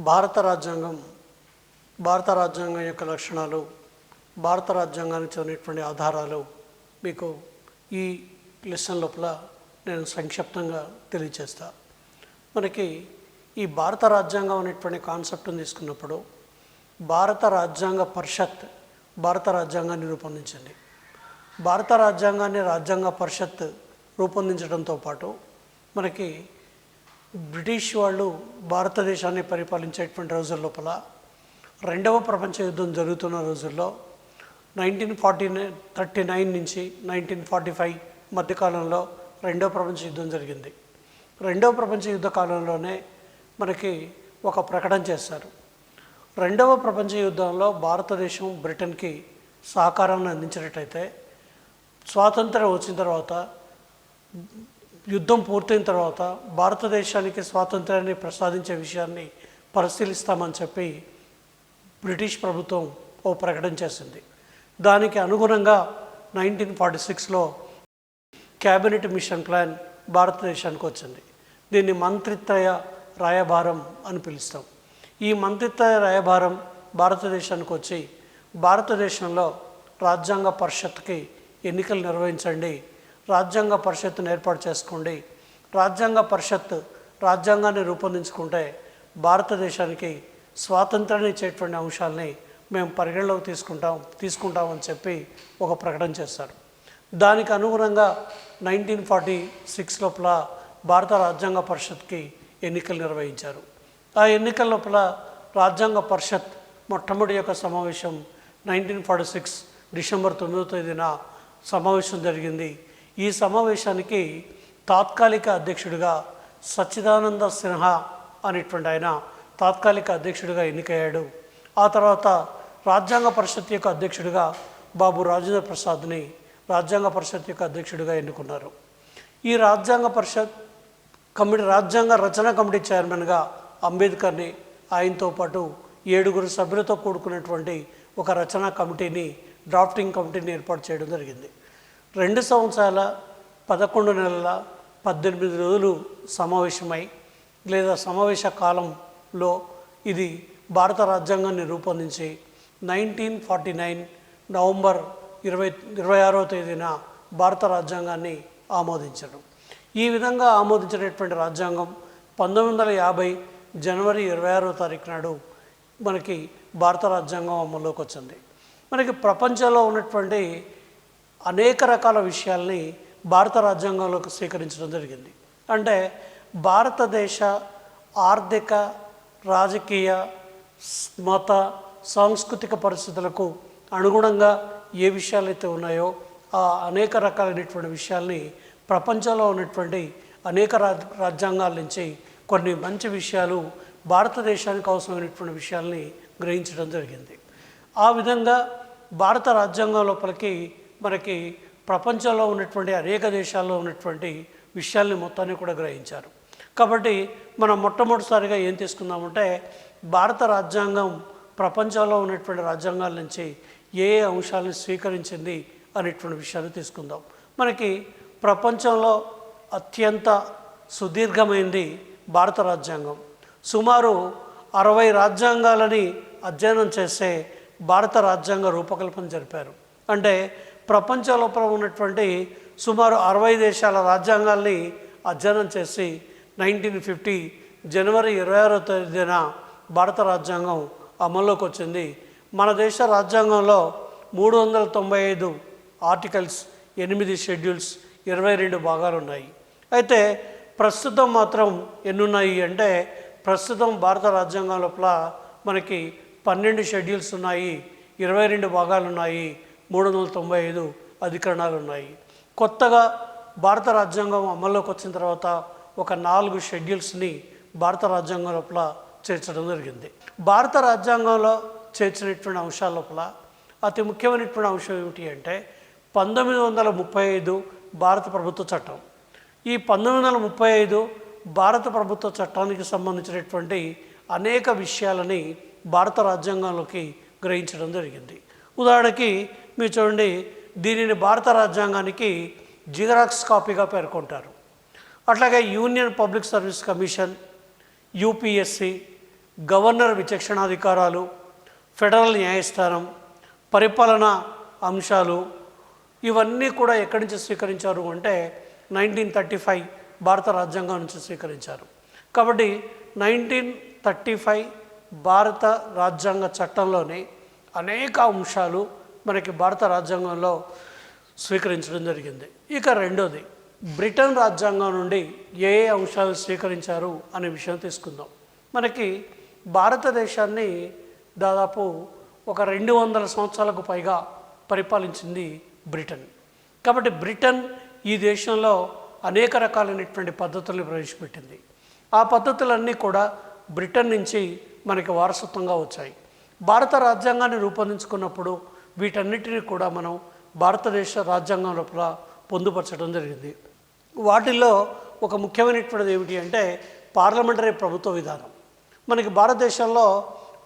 భారత రాజ్యాంగం యొక్క లక్షణాలు, భారత రాజ్యాంగానికి చెందినటువంటి ఆధారాలు మీకు ఈ లెసన్ లోపల నేను సంక్షిప్తంగా తెలియజేస్తా. మనకి ఈ భారత రాజ్యాంగం అనేటువంటి కాన్సెప్ట్ని తీసుకున్నప్పుడు భారత రాజ్యాంగ పరిషత్ భారత రాజ్యాంగాన్ని రూపొందించింది. భారత రాజ్యాంగాన్ని రాజ్యాంగ పరిషత్ రూపొందించడంతో పాటు మనకి బ్రిటిష్ వాళ్ళు భారతదేశాన్ని పరిపాలించేటువంటి రోజుల లోపల రెండవ ప్రపంచ యుద్ధం జరుగుతున్న రోజుల్లో 1939 నుంచి 1945 మధ్యకాలంలో రెండవ ప్రపంచ యుద్ధం జరిగింది. రెండవ ప్రపంచ యుద్ధ కాలంలోనే మనకి ఒక ప్రకటన చేశారు. రెండవ ప్రపంచ యుద్ధంలో భారతదేశం బ్రిటన్కి సహకారాన్ని అందించినట్టయితే స్వాతంత్రం వచ్చిన తర్వాత, యుద్ధం పూర్తయిన తర్వాత భారతదేశానికి స్వాతంత్రాన్ని ప్రసాదించే విషయాన్ని పరిశీలిస్తామని చెప్పి బ్రిటిష్ ప్రభుత్వం ఓ ప్రకటన చేసింది. దానికి అనుగుణంగా 1946లో క్యాబినెట్ మిషన్ ప్లాన్ భారతదేశానికి వచ్చింది. దీన్ని మంత్రిత్రయ రాయబారం అని పిలుస్తాం. ఈ మంత్రిత్రయ రాయబారం భారతదేశానికి వచ్చి భారతదేశంలో రాజ్యాంగ పరిషత్కి ఎన్నికలు నిర్వహించండి, రాజ్యాంగ పరిషత్తును ఏర్పాటు చేసుకోండి, రాజ్యాంగ పరిషత్ రాజ్యాంగాన్ని రూపొందించుకుంటే భారతదేశానికి స్వాతంత్రాన్ని ఇచ్చేటువంటి అంశాలని మేము పరిగణలోకి తీసుకుంటామని చెప్పి ఒక ప్రకటన చేశారు. దానికి అనుగుణంగా 1946 లోపల భారత రాజ్యాంగ పరిషత్కి ఎన్నికలు నిర్వహించారు. ఆ ఎన్నికల లోపల రాజ్యాంగ పరిషత్ మొట్టమొదటి యొక్క సమావేశం 1946 డిసెంబర్ 9వ తేదీన సమావేశం జరిగింది. ఈ సమావేశానికి తాత్కాలిక అధ్యక్షుడిగా సచ్చిదానంద సిన్హా అనేటువంటి ఆయన తాత్కాలిక అధ్యక్షుడిగా ఎన్నికయ్యాడు. ఆ తర్వాత రాజ్యాంగ పరిషత్ యొక్క అధ్యక్షుడిగా బాబు రాజేంద్ర ప్రసాద్ని రాజ్యాంగ పరిషత్ యొక్క అధ్యక్షుడిగా ఎన్నుకున్నారు. ఈ రాజ్యాంగ పరిషత్ రాజ్యాంగ రచన కమిటీ చైర్మన్గా అంబేద్కర్ని, ఆయనతో పాటు 7 సభ్యులతో కూడుకున్నటువంటి ఒక రచనా కమిటీని, డ్రాఫ్టింగ్ కమిటీని ఏర్పాటు చేయడం జరిగింది. 2 సంవత్సరాల 11 నెలల 18 రోజులు సమావేశమై లేదా సమావేశ కాలంలో ఇది భారత రాజ్యాంగాన్ని రూపొందించి 1949 నవంబర్ 26వ తేదీన భారత రాజ్యాంగాన్ని ఆమోదించడం. ఈ విధంగా ఆమోదించినటువంటి రాజ్యాంగం 1950 జనవరి 26వ తారీఖు నాడు మనకి భారత రాజ్యాంగం అమల్లోకి వచ్చింది. మనకి ప్రపంచంలో ఉన్నటువంటి అనేక రకాల విషయాల్ని భారత రాజ్యాంగంలోకి స్వీకరించడం జరిగింది. అంటే భారతదేశ ఆర్థిక, రాజకీయ, మత, సాంస్కృతిక పరిస్థితులకు అనుగుణంగా ఏ విషయాలైతే ఉన్నాయో ఆ అనేక రకాలైనటువంటి విషయాల్ని ప్రపంచంలో ఉన్నటువంటి అనేక రాజ్యాంగాల నుంచి కొన్ని మంచి విషయాలు భారతదేశానికి అవసరమైనటువంటి విషయాల్ని గ్రహించడం జరిగింది. ఆ విధంగా భారత రాజ్యాంగం లోపలికి మనకి ప్రపంచంలో ఉన్నటువంటి అనేక దేశాల్లో ఉన్నటువంటి విషయాల్ని మొత్తాన్ని కూడా గ్రహించారు. కాబట్టి మనం మొట్టమొదటిసారిగా ఏం తీసుకుందామంటే భారత రాజ్యాంగం ప్రపంచంలో ఉన్నటువంటి రాజ్యాంగాల నుంచి ఏ అంశాలను స్వీకరించింది అనేటువంటి విషయాలు తీసుకుందాం. మనకి ప్రపంచంలో అత్యంత సుదీర్ఘమైనది భారత రాజ్యాంగం. సుమారు 60 రాజ్యాంగాలని అధ్యయనం చేసే భారత రాజ్యాంగ రూపకల్పన జరిపారు. అంటే ప్రపంచ లోపల ఉన్నటువంటి సుమారు 60 దేశాల రాజ్యాంగాల్ని అధ్యయనం చేసి 1950 జనవరి 26వ తేదీన భారత రాజ్యాంగం అమల్లోకి వచ్చింది. మన దేశ రాజ్యాంగంలో 395 ఆర్టికల్స్, 8 షెడ్యూల్స్, 22 భాగాలు ఉన్నాయి. అయితే ప్రస్తుతం మాత్రం ఎన్నున్నాయి అంటే ప్రస్తుతం భారత రాజ్యాంగం లోపల మనకి 12 షెడ్యూల్స్ ఉన్నాయి, 22 భాగాలు ఉన్నాయి, 395 అధికరణాలు ఉన్నాయి. కొత్తగా భారత రాజ్యాంగం అమల్లోకి వచ్చిన తర్వాత ఒక 4 షెడ్యూల్స్ని భారత రాజ్యాంగం లోపల చేర్చడం జరిగింది. భారత రాజ్యాంగంలో చేర్చినటువంటి అంశాల లోపల అతి ముఖ్యమైనటువంటి అంశం ఏమిటి అంటే 1935 భారత ప్రభుత్వ చట్టం. ఈ 1935 భారత ప్రభుత్వ చట్టానికి సంబంధించినటువంటి అనేక విషయాలని భారత రాజ్యాంగంలోకి గ్రహించడం జరిగింది. ఉదాహరణకి మీరు చూడండి, దీనిని భారత రాజ్యాంగానికి జిరాక్స్ కాపీగా పేర్కొంటారు. అట్లాగే Union Public Service Commission, UPSC, governor విచక్షణాధికారాలు, ఫెడరల్ న్యాయస్థానం, పరిపాలనా అంశాలు ఇవన్నీ కూడా ఎక్కడి నుంచి స్వీకరించారు అంటే 1935 భారత రాజ్యాంగం నుంచి స్వీకరించారు. కాబట్టి 1935 భారత రాజ్యాంగ చట్టంలోని అనేక అంశాలు మనకి భారత రాజ్యాంగంలో స్వీకరించడం జరిగింది. ఇక రెండోది, బ్రిటన్ రాజ్యాంగం నుండి ఏ ఏ అంశాలు స్వీకరించారు అనే విషయం తీసుకుందాం. మనకి భారతదేశాన్ని దాదాపు ఒక 200 సంవత్సరాలకు పైగా పరిపాలించింది బ్రిటన్. కాబట్టి బ్రిటన్ ఈ దేశంలో అనేక రకాలైనటువంటి పద్ధతులను ప్రవేశపెట్టింది. ఆ పద్ధతులన్నీ కూడా బ్రిటన్ నుంచి మనకి వారసత్వంగా వచ్చాయి. భారత రాజ్యాంగాన్ని రూపొందించుకున్నప్పుడు వీటన్నిటిని కూడా మనం భారతదేశ రాజ్యాంగం లోపల పొందుపరచడం జరిగింది. వాటిల్లో ఒక ముఖ్యమైనటువంటిది ఏమిటి అంటే పార్లమెంటరీ ప్రభుత్వ విధానం. మనకి భారతదేశంలో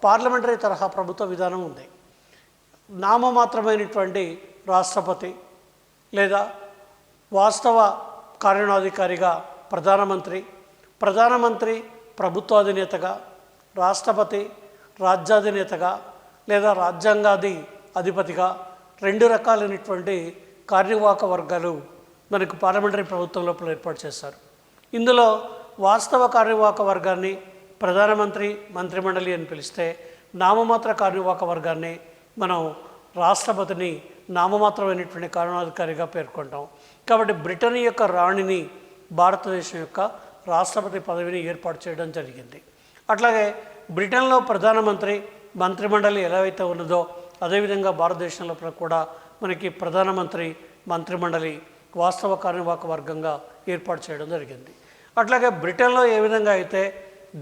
పార్లమెంటరీ తరహా ప్రభుత్వ విధానం ఉంది. నామమాత్రమైనటువంటి రాష్ట్రపతి లేదా వాస్తవ కార్యనిర్వహణాధికారిగా ప్రధానమంత్రి ప్రభుత్వాధినేతగా, రాష్ట్రపతి రాజ్యాధినేతగా లేదా రాజ్యాంగాది అధిపతిగా 2 రకాలైనటువంటి కార్యనిర్వాహక వర్గాలు మనకు పార్లమెంటరీ ప్రభుత్వం లోపల ఏర్పాటు చేశారు. ఇందులో వాస్తవ కార్యనిర్వాహక వర్గాన్ని ప్రధానమంత్రి, మంత్రిమండలి అని పిలిస్తే, నామమాత్ర కార్యనిర్వాహక వర్గాన్ని మనం రాష్ట్రపతిని నామమాత్రమైనటువంటి కార్యనిర్వహణాధికారిగా పేర్కొంటాం. కాబట్టి బ్రిటన్ యొక్క రాణిని భారతదేశం యొక్క రాష్ట్రపతి పదవిని ఏర్పాటు చేయడం జరిగింది. అట్లాగే బ్రిటన్లో ప్రధానమంత్రి, మంత్రిమండలి ఎలా అయితే ఉన్నదో అదేవిధంగా భారతదేశంలో కూడా మనకి ప్రధానమంత్రి, మంత్రిమండలి వాస్తవ కార్యనిర్వాహక వర్గంగా ఏర్పాటు చేయడం జరిగింది. అట్లాగే బ్రిటన్లో ఏ విధంగా అయితే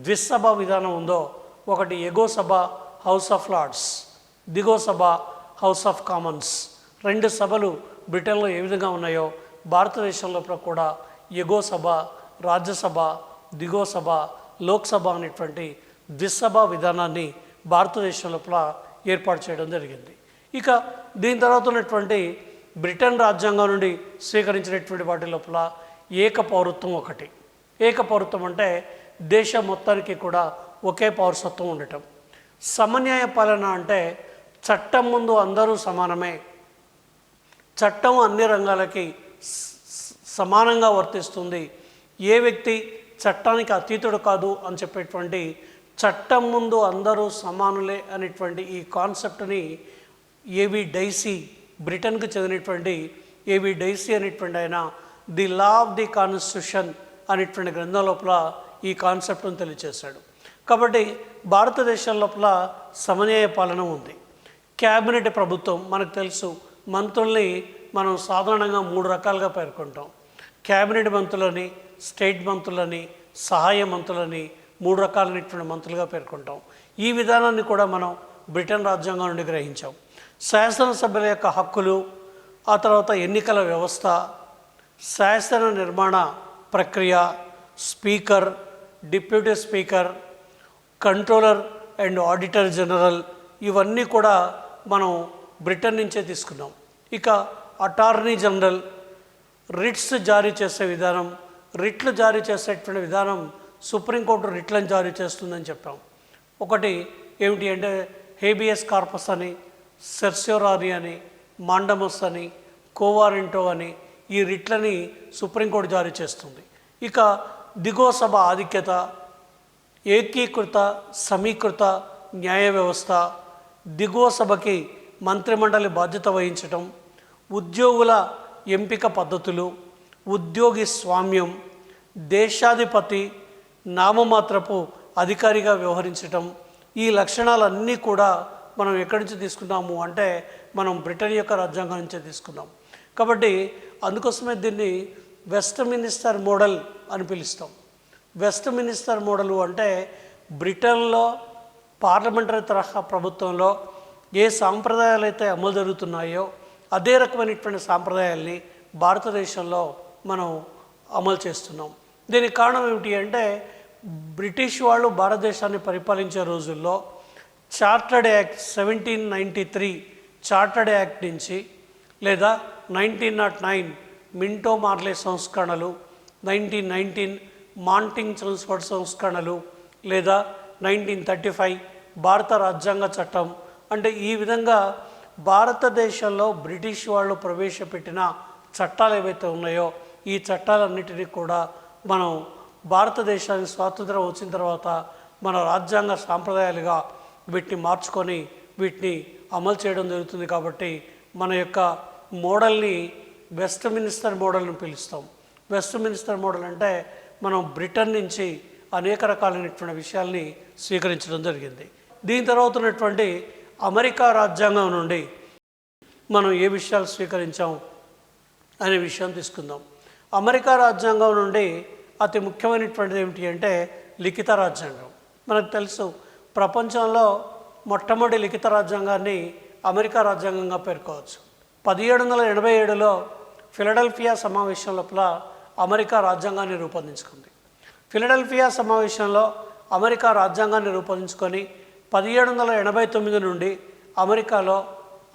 ద్విసభ విధానం ఉందో, ఒకటి ఎగో సభ house of Lord's, దిగో Sabha house of Commons, 2 సభలు బ్రిటన్లో ఏ విధంగా ఉన్నాయో భారతదేశంలో కూడా ఎగో సభ, రాజ్యసభ, దిగో సభ, లోక్సభ అనేటువంటి ద్విసభ విధానాన్ని భారతదేశం లోపల ఏర్పాటు చేయడం జరిగింది. ఇక దీని తర్వాత ఉన్నటువంటి బ్రిటన్ రాజ్యాంగం నుండి స్వీకరించినటువంటి వాటి లోపల ఏకపౌరత్వం ఒకటి. ఏకపౌరత్వం అంటే దేశం మొత్తానికి కూడా ఒకే పౌరసత్వం ఉండటం. సమన్యాయ పాలన అంటే చట్టం ముందు అందరూ సమానమే, చట్టం అన్ని రంగాలకి సమానంగా వర్తిస్తుంది, ఏ వ్యక్తి చట్టానికి అతీతుడు కాదు అని చెప్పేటువంటి చట్టం ముందు అందరూ సమానులే అనేటువంటి ఈ కాన్సెప్ట్ని ఏవి డైసీ, బ్రిటన్కు చెందినటువంటి ఏవి డైసీ అనేటువంటి ఆయన the law of the constitution అనేటువంటి గ్రంథం లోపల ఈ కాన్సెప్ట్ను తెలియచేశాడు. కాబట్టి భారతదేశం లోపల సమన్వయ పాలన ఉంది. క్యాబినెట్ ప్రభుత్వం మనకు తెలుసు, మంత్రుల్ని మనం సాధారణంగా 3 రకాలుగా పేర్కొంటాం. క్యాబినెట్ మంత్రులని, స్టేట్ మంత్రులని, సహాయ మంత్రులని 3 రకాలైనటువంటి మంత్రులుగా పేర్కొంటాం. ఈ విధానాన్ని కూడా మనం బ్రిటన్ రాజ్యాంగం నుండి గ్రహించాం. శాసనసభ్యుల యొక్క హక్కులు, ఆ తర్వాత ఎన్నికల వ్యవస్థ, శాసన నిర్మాణ ప్రక్రియ, speaker, deputy speaker, controller and auditor general, ఇవన్నీ కూడా మనం బ్రిటన్ నుంచే తీసుకున్నాం. ఇక అటార్నీ జనరల్, రిట్స్ జారీ చేసే విధానం, రిట్లు జారీ చేసేటువంటి విధానం సుప్రీంకోర్టు రిట్లను జారీ చేస్తుందని చెప్పాం. ఒకటి ఏమిటి అంటే హేబియస్ కార్పస్ అని, సెర్స్యోరారీ అని, మాండమస్ అని, కోవారెంటో అని ఈ రిట్లని సుప్రీంకోర్టు జారీ చేస్తుంది. ఇక దిగువ సభ ఆధిక్యత, ఏకీకృత సమీకృత న్యాయ వ్యవస్థ, దిగువ సభకి మంత్రిమండలి బాధ్యత వహించటం, ఉద్యోగుల ఎంపిక పద్ధతులు, ఉద్యోగి స్వామ్యం, దేశాధిపతి నామమాత్రపు అధికారిగా వ్యవహరించటం, ఈ లక్షణాలన్నీ కూడా మనం ఎక్కడి నుంచి తీసుకున్నాము అంటే మనం బ్రిటన్ యొక్క రాజ్యాంగం నుంచే తీసుకున్నాం. కాబట్టి అందుకోసమే దీన్ని వెస్ట్ మినిస్టర్ మోడల్ అని పిలుస్తాం. వెస్ట్ మినిస్టర్ మోడలు అంటే బ్రిటన్లో పార్లమెంటరీ తరహా ప్రభుత్వంలో ఏ సాంప్రదాయాలు అయితే అమలు జరుగుతున్నాయో అదే రకమైనటువంటి సాంప్రదాయాల్ని భారతదేశంలో మనం అమలు చేస్తున్నాం. దీనికి కారణం ఏమిటి అంటే బ్రిటిష్ వాళ్ళు భారతదేశాన్ని పరిపాలించే రోజుల్లో చార్టర్డ్ యాక్ట్ 1793 చార్టర్డ్ యాక్ట్ నుంచి లేదా 1909 మింటో మార్లే సంస్కరణలు, 1919 మాంటింగ్ చల్స్ఫర్డ్ సంస్కరణలు లేదా 1935 భారత రాజ్యాంగ చట్టం. అంటే ఈ విధంగా భారతదేశంలో బ్రిటిష్ వాళ్ళు ప్రవేశపెట్టిన చట్టాలు ఏవైతే ఉన్నాయో ఈ చట్టాలన్నిటినీ కూడా మనం భారతదేశానికి స్వాతంత్రం వచ్చిన తర్వాత మన రాజ్యాంగ సాంప్రదాయాలుగా వీటిని మార్చుకొని వీటిని అమలు చేయడం జరుగుతుంది. కాబట్టి మన యొక్క మోడల్ని వెస్ట్ మినిస్టర్ మోడల్ని పిలుస్తాం. వెస్ట్ మినిస్టర్ మోడల్ అంటే మనం బ్రిటన్ నుంచి అనేక రకాలైనటువంటి విషయాల్ని స్వీకరించడం జరిగింది. దీని తర్వాత ఉన్నటువంటి అమెరికా రాజ్యాంగం నుండి మనం ఏ విషయాలు స్వీకరించాం అనే విషయం తీసుకుందాం. అమెరికా రాజ్యాంగం నుండి అతి ముఖ్యమైనటువంటిది ఏమిటి అంటే లిఖిత రాజ్యాంగం. మనకు తెలుసు ప్రపంచంలో మొట్టమొదటి లిఖిత రాజ్యాంగాన్ని అమెరికా రాజ్యాంగంగా పేర్కోవచ్చు. 1787లో ఫిలడెల్ఫియా సమావేశం లోపల అమెరికా రాజ్యాంగాన్ని రూపొందించుకుంది. ఫిలడెల్ఫియా సమావేశంలో అమెరికా రాజ్యాంగాన్ని రూపొందించుకొని 1789 నుండి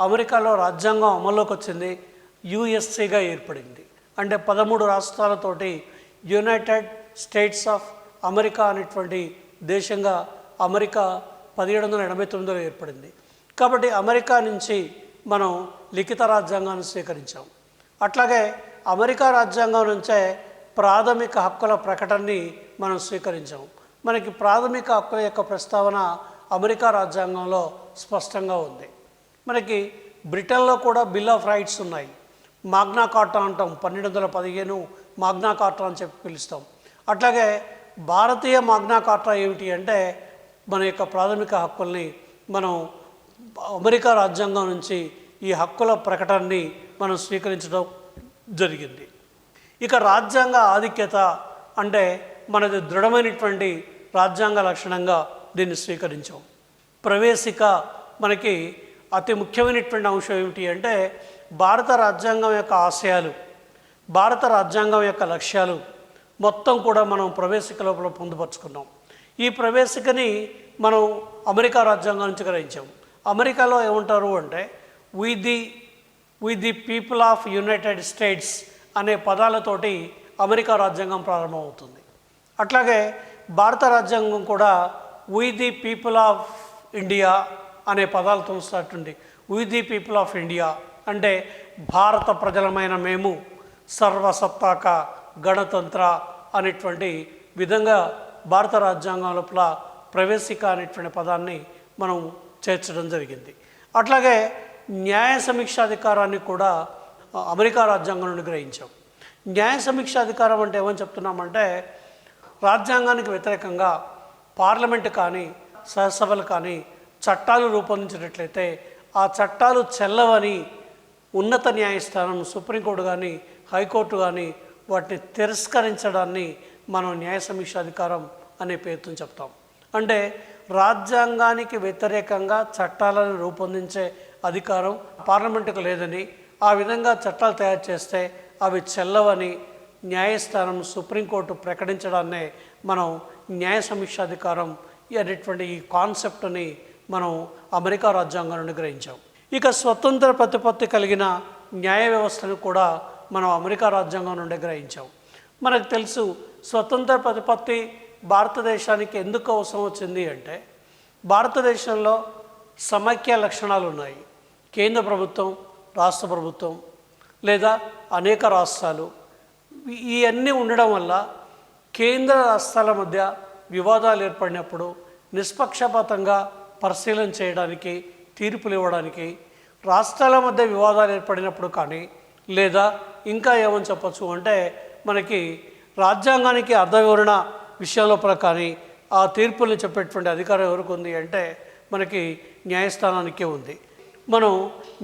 అమెరికాలో రాజ్యాంగం అమల్లోకి వచ్చింది. యుఎస్ఏగా ఏర్పడింది. అంటే 13 రాష్ట్రాలతోటి యునైటెడ్ స్టేట్స్ ఆఫ్ అమెరికా అనేటువంటి దేశంగా అమెరికా 1789లో ఏర్పడింది. కాబట్టి అమెరికా నుంచి మనం లిఖిత రాజ్యాంగాన్ని స్వీకరించాం. అట్లాగే అమెరికా రాజ్యాంగం నుంచే ప్రాథమిక హక్కుల ప్రకటనని మనం స్వీకరించాం. మనకి ప్రాథమిక హక్కుల యొక్క ప్రస్తావన అమెరికా రాజ్యాంగంలో స్పష్టంగా ఉంది. మనకి బ్రిటన్లో కూడా బిల్ ఆఫ్ రైట్స్ ఉన్నాయి. మాగ్నా కార్టా అంటాం, 1215 మాగ్నా కార్టా అని చెప్పి పిలుస్తాం. అట్లాగే భారతీయ మాగ్నా కార్టా ఏమిటి అంటే మన యొక్క ప్రాథమిక హక్కుల్ని మనం అమెరికా రాజ్యాంగం నుంచి ఈ హక్కుల ప్రకటనని మనం స్వీకరించడం జరిగింది. ఇక రాజ్యాంగ ఆధిక్యత అంటే మనది దృఢమైనటువంటి రాజ్యాంగ లక్షణంగా దీన్ని స్వీకరించాం. ప్రవేశిక మనకి అతి ముఖ్యమైనటువంటి అంశం ఏమిటి అంటే భారత రాజ్యాంగం యొక్క ఆశయాలు, భారత రాజ్యాంగం యొక్క లక్ష్యాలు మొత్తం కూడా మనం ప్రవేశిక లోపల పొందుపరుచుకున్నాం. ఈ ప్రవేశికని మనం అమెరికా రాజ్యాంగం నుంచి గ్రహించాం. అమెరికాలో ఏమంటారు అంటే we the people of United States అనే పదాలతోటి అమెరికా రాజ్యాంగం ప్రారంభమవుతుంది. అట్లాగే భారత రాజ్యాంగం కూడా we the people of India అనే పదాలతో స్టార్ట్ ఉంది. We the people of India అంటే భారత ప్రజలమైన మేము సర్వసత్తాక గణతంత్ర అనేటువంటి విధంగా భారత రాజ్యాంగం లోపల ప్రవేశిక అనేటువంటి పదాన్ని మనం చేర్చడం జరిగింది. అట్లాగే న్యాయ సమీక్షాధికారాన్ని కూడా అమెరికా రాజ్యాంగం నుండి గ్రహించాం. న్యాయ సమీక్షాధికారం అంటే ఏమని చెప్తున్నామంటే రాజ్యాంగానికి వ్యతిరేకంగా పార్లమెంటు కానీ శాసనసభలు కానీ చట్టాలు రూపొందించినట్లయితే ఆ చట్టాలు చెల్లవని ఉన్నత న్యాయస్థానం సుప్రీంకోర్టు కానీ హైకోర్టు కానీ వాటిని తిరస్కరించడాన్ని మనం న్యాయ సమీక్షాధికారం అనే పేరుతో చెప్తాం. అంటే రాజ్యాంగానికి వ్యతిరేకంగా చట్టాలను రూపొందించే అధికారం పార్లమెంటుకు లేదని, ఆ విధంగా చట్టాలు తయారు చేస్తే అవి చెల్లవని న్యాయస్థానం సుప్రీంకోర్టు ప్రకటించడాన్నే మనం న్యాయ సమీక్షాధికారం అనేటువంటి ఈ కాన్సెప్ట్ని మనం అమెరికా రాజ్యాంగం నుండి గ్రహించాం. ఇక స్వతంత్ర ప్రతిపత్తి కలిగిన న్యాయ వ్యవస్థను కూడా మనం అమెరికా రాజ్యాంగం నుండి గ్రహించాం. మనకు తెలుసు స్వతంత్ర ప్రతిపత్తి భారతదేశానికి ఎందుకు అవసరం వచ్చింది అంటే భారతదేశంలో సమైక్య లక్షణాలు ఉన్నాయి. కేంద్ర ప్రభుత్వం, రాష్ట్ర ప్రభుత్వం లేదా అనేక రాష్ట్రాలు ఇవన్నీ ఉండడం వల్ల కేంద్ర రాష్ట్రాల మధ్య వివాదాలు ఏర్పడినప్పుడు నిష్పక్షపాతంగా పరిశీలన చేయడానికి, తీర్పులు ఇవ్వడానికి, రాష్ట్రాల మధ్య వివాదాలు ఏర్పడినప్పుడు కానీ లేదా ఇంకా ఏమని చెప్పచ్చు అంటే మనకి రాజ్యాంగానికి అర్థ వివరణ విషయంలోపల కానీ ఆ తీర్పుల్ని చెప్పేటువంటి అధికారం ఎవరికి ఉంది అంటే మనకి న్యాయస్థానానికే ఉంది. మనం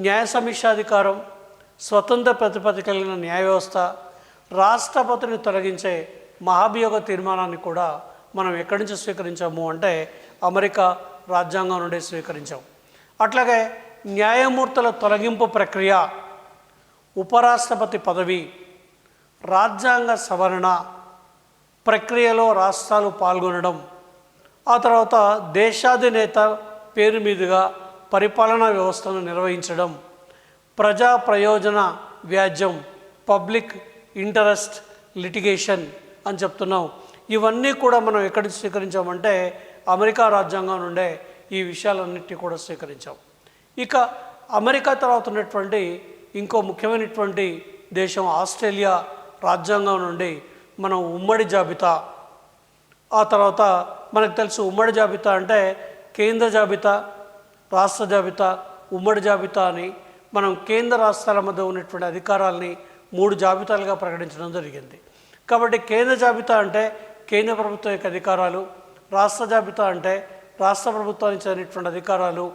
న్యాయ సమీక్షాధికారం, స్వతంత్ర ప్రతిపత్తి కలిగిన న్యాయ వ్యవస్థ, రాష్ట్రపతిని తొలగించే మహాభియోగ తీర్మానాన్ని కూడా మనం ఎక్కడి నుంచి స్వీకరించాము అంటే అమెరికా రాజ్యాంగం నుండి స్వీకరించాం. అట్లాగే న్యాయమూర్తుల తొలగింపు ప్రక్రియ, ఉపరాష్ట్రపతి పదవి, రాజ్యాంగ సవరణ ప్రక్రియలో రాష్ట్రాలు పాల్గొనడం, ఆ తర్వాత దేశాధినేత పేరు మీదుగా పరిపాలనా వ్యవస్థను నిర్వహించడం, ప్రజా ప్రయోజన వ్యాజ్యం, పబ్లిక్ ఇంటరెస్ట్ లిటిగేషన్ అని చెప్తున్నాం. ఇవన్నీ కూడా మనం ఎక్కడి నుంచి స్వీకరించామంటే అమెరికా రాజ్యాంగం నుండే ఈ విషయాలన్నింటినీ కూడా స్వీకరించాం. ఇక అమెరికా తర్వాత ఉన్నటువంటి ఇంకో ముఖ్యమైనటువంటి దేశం ఆస్ట్రేలియా రాజ్యాంగం నుండి మనం ఉమ్మడి జాబితా, ఆ తర్వాత మనకు తెలుసు ఉమ్మడి జాబితా అంటే కేంద్ర జాబితా, రాష్ట్ర జాబితా, ఉమ్మడి జాబితా అని మనం కేంద్ర రాష్ట్రాల మధ్య ఉన్నటువంటి అధికారాలని 3 జాబితాలుగా ప్రకటించడం జరిగింది. కాబట్టి కేంద్ర జాబితా అంటే కేంద్ర ప్రభుత్వం యొక్క అధికారాలు, రాష్ట్ర జాబితా అంటే రాష్ట్ర ప్రభుత్వానికి చెందినటువంటి అధికారాలు,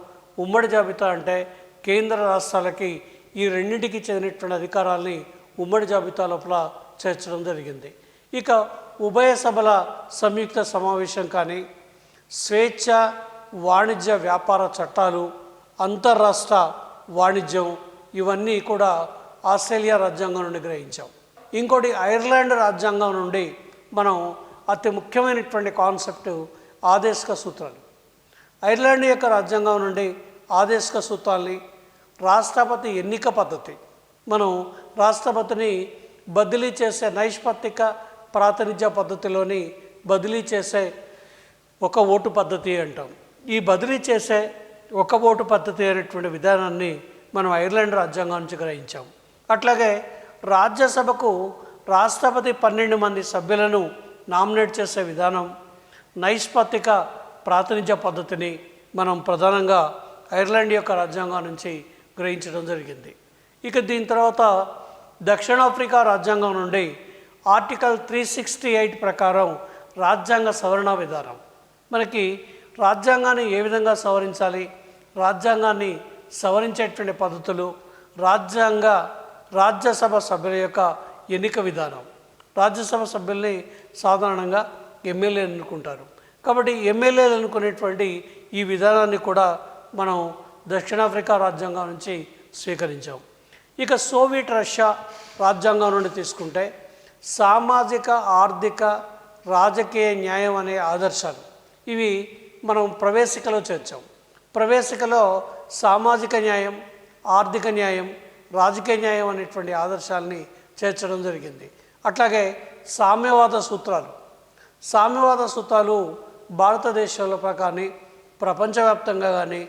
ఉమ్మడి జాబితా అంటే కేంద్ర రాష్ట్రాలకి ఈ రెండింటికి చెందినటువంటి అధికారాలని ఉమ్మడి జాబితా లోపల చేర్చడం జరిగింది. ఇక ఉభయ సభల సంయుక్త సమావేశం కానీ, స్వేచ్ఛ వాణిజ్య వ్యాపార చట్టాలు, అంతర్రాష్ట్ర వాణిజ్యం, ఇవన్నీ కూడా ఆస్ట్రేలియా రాజ్యాంగం నుండి గ్రహించాం. ఇంకోటి ఐర్లాండ్ రాజ్యాంగం నుండి మనం అతి ముఖ్యమైనటువంటి కాన్సెప్ట్ ఆదేశిక సూత్రాలు. ఐర్లాండ్ యొక్క రాజ్యాంగం నుండి ఆదేశిక సూత్రాల్ని రాష్ట్రపతి ఎన్నిక పద్ధతి, మనం రాష్ట్రపతిని బదిలీ చేసే నైష్పత్తిక ప్రాతినిధ్య పద్ధతిలోని బదిలీ చేసే ఒక ఓటు పద్ధతి అంటాం. ఈ బదిలీ చేసే ఒక ఓటు పద్ధతి అనేటువంటి విధానాన్ని మనం ఐర్లాండ్ రాజ్యాంగం నుంచి గ్రహించాం. అట్లాగే రాజ్యసభకు రాష్ట్రపతి 12 మంది సభ్యులను నామినేట్ చేసే విధానం, నైష్పత్తిక ప్రాతినిధ్య పద్ధతిని మనం ప్రధానంగా ఐర్లాండ్ యొక్క రాజ్యాంగం నుంచి గ్రహించడం జరిగింది. ఇక దీని తర్వాత దక్షిణాఫ్రికా రాజ్యాంగం నుండి ఆర్టికల్ 368 ప్రకారం రాజ్యాంగ సవరణ విధానం, మనకి రాజ్యాంగాన్ని ఏ విధంగా సవరించాలి, రాజ్యాంగాన్ని సవరించేటువంటి పద్ధతులు, రాజ్యసభ సభ్యుల యొక్క ఎన్నిక విధానం. రాజ్యసభ సభ్యుల్ని సాధారణంగా ఎమ్మెల్యేలు ఎన్నుకుంటారు. కాబట్టి ఎమ్మెల్యేలు ఎన్నుకునేటువంటి ఈ విధానాన్ని కూడా మనం దక్షిణాఫ్రికా రాజ్యాంగం నుంచి స్వీకరించాం. ఇక సోవియట్ రష్యా రాజ్యాంగం నుండి తీసుకుంటే సామాజిక, ఆర్థిక, రాజకీయ న్యాయం అనే ఆదర్శాలు, ఇవి మనం ప్రవేశికలో చేర్చాం. ప్రవేశికలో సామాజిక న్యాయం, ఆర్థిక న్యాయం, రాజకీయ న్యాయం అనేటువంటి ఆదర్శాలని చేర్చడం జరిగింది. అట్లాగే సామ్యవాద సూత్రాలు భారతదేశంలో కానీ ప్రపంచవ్యాప్తంగా కానీ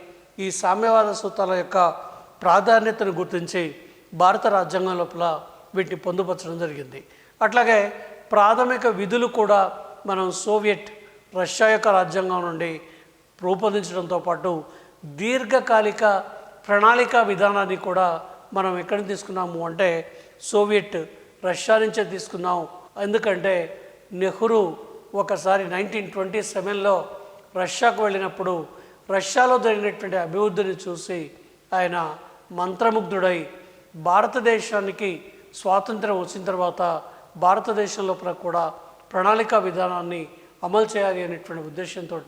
ఈ సామ్యవాద సూత్రాల యొక్క ప్రాధాన్యతను గుర్తించి భారత రాజ్యాంగం లోపల వీటిని పొందుపరచడం జరిగింది. అట్లాగే ప్రాథమిక విధులు కూడా మనం సోవియట్ రష్యా యొక్క రాజ్యాంగం నుండి రూపొందించడంతో పాటు దీర్ఘకాలిక ప్రణాళిక విధానాన్ని కూడా మనం ఎక్కడి తీసుకున్నాము అంటే సోవియట్ రష్యా నుంచే తీసుకున్నాం. ఎందుకంటే నెహ్రూ ఒకసారి 1927లో రష్యాకు వెళ్ళినప్పుడు రష్యాలో జరిగినటువంటి అభివృద్ధిని చూసి ఆయన మంత్రముగ్ధుడై భారతదేశానికి స్వాతంత్రం వచ్చిన తర్వాత భారతదేశం లోపల కూడా ప్రణాళిక విధానాన్ని అమలు చేయాలి అనేటువంటి ఉద్దేశంతో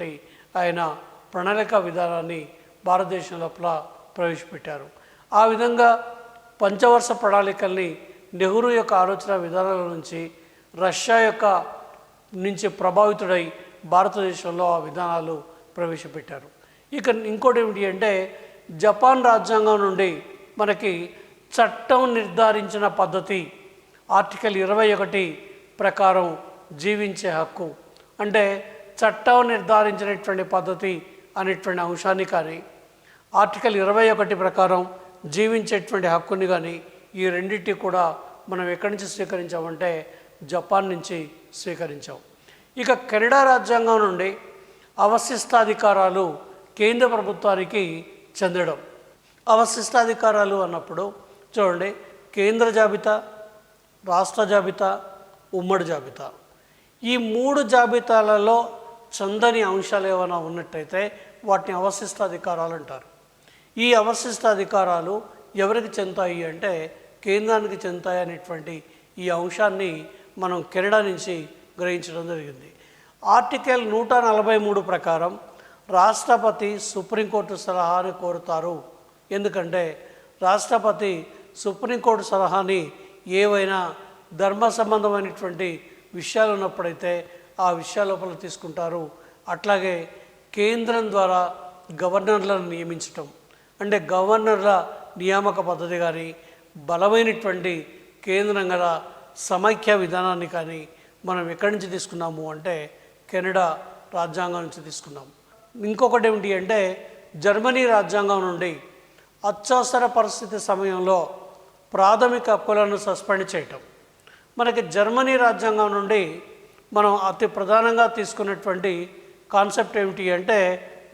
ఆయన ప్రణాళిక విధానాన్ని భారతదేశం లోపల ప్రవేశపెట్టారు. ఆ విధంగా పంచవర్ష ప్రణాళికల్ని నెహ్రూ యొక్క ఆలోచన విధానాల నుంచి రష్యా నుంచి ప్రభావితుడై భారతదేశంలో ఆ విధానాలు ప్రవేశపెట్టారు. ఇక ఇంకోటి ఏమిటి అంటే జపాన్ రాజ్యాంగం నుండి మనకి చట్టం నిర్ధారించిన పద్ధతి, ఆర్టికల్ 21 ప్రకారం జీవించే హక్కు, అంటే చట్టం నిర్ధారించినటువంటి పద్ధతి అనేటువంటి అంశాన్ని కానీ, ఆర్టికల్ 21 ప్రకారం జీవించేటువంటి హక్కుని కానీ, ఈ రెండింటి కూడా మనం ఎక్కడి నుంచి స్వీకరించామంటే జపాన్ నుంచి స్వీకరించాం. ఇక కెనడా రాజ్యాంగం నుండి అవశిష్టాధికారాలు కేంద్ర ప్రభుత్వానికి చెందడం. అవశిష్టాధికారాలు అన్నప్పుడు చూడండి, కేంద్ర జాబితా, రాష్ట్ర జాబితా, ఉమ్మడి జాబితా, ఈ 3 జాబితాలలో చందని అంశాలు ఏమైనా ఉన్నట్టయితే వాటిని అవశిష్టాధికారాలు అంటారు. ఈ అవశిష్టాధికారాలు ఎవరికి చెందుతాయి అంటే కేంద్రానికి చెందుతాయి అనేటువంటి ఈ అంశాన్ని మనం కెనడా నుంచి గ్రహించడం జరిగింది. ఆర్టికల్ 143 ప్రకారం రాష్ట్రపతి సుప్రీంకోర్టు సలహాని కోరుతారు. ఎందుకంటే రాష్ట్రపతి సుప్రీంకోర్టు సలహాని ఏవైనా ధర్మ సంబంధమైనటువంటి విషయాలు ఉన్నప్పుడైతే ఆ విషయాల లోపల తీసుకుంటారు. అట్లాగే కేంద్రం ద్వారా గవర్నర్లను నియమించటం, అంటే గవర్నర్ల నియామక పద్ధతి కానీ, బలమైనటువంటి కేంద్రం గల సమైక్య విధానాన్ని కానీ మనం ఎక్కడి నుంచి తీసుకున్నాము అంటే కెనడా రాజ్యాంగం నుంచి తీసుకున్నాం. ఇంకొకటి ఏమిటి అంటే జర్మనీ రాజ్యాంగం నుండి అత్యవసర పరిస్థితి సమయంలో ప్రాథమిక హక్కులను సస్పెండ్ చేయటం. మనకి జర్మనీ రాజ్యాంగం నుండి మనం అతి ప్రధానంగా తీసుకున్నటువంటి కాన్సెప్ట్ ఏమిటి అంటే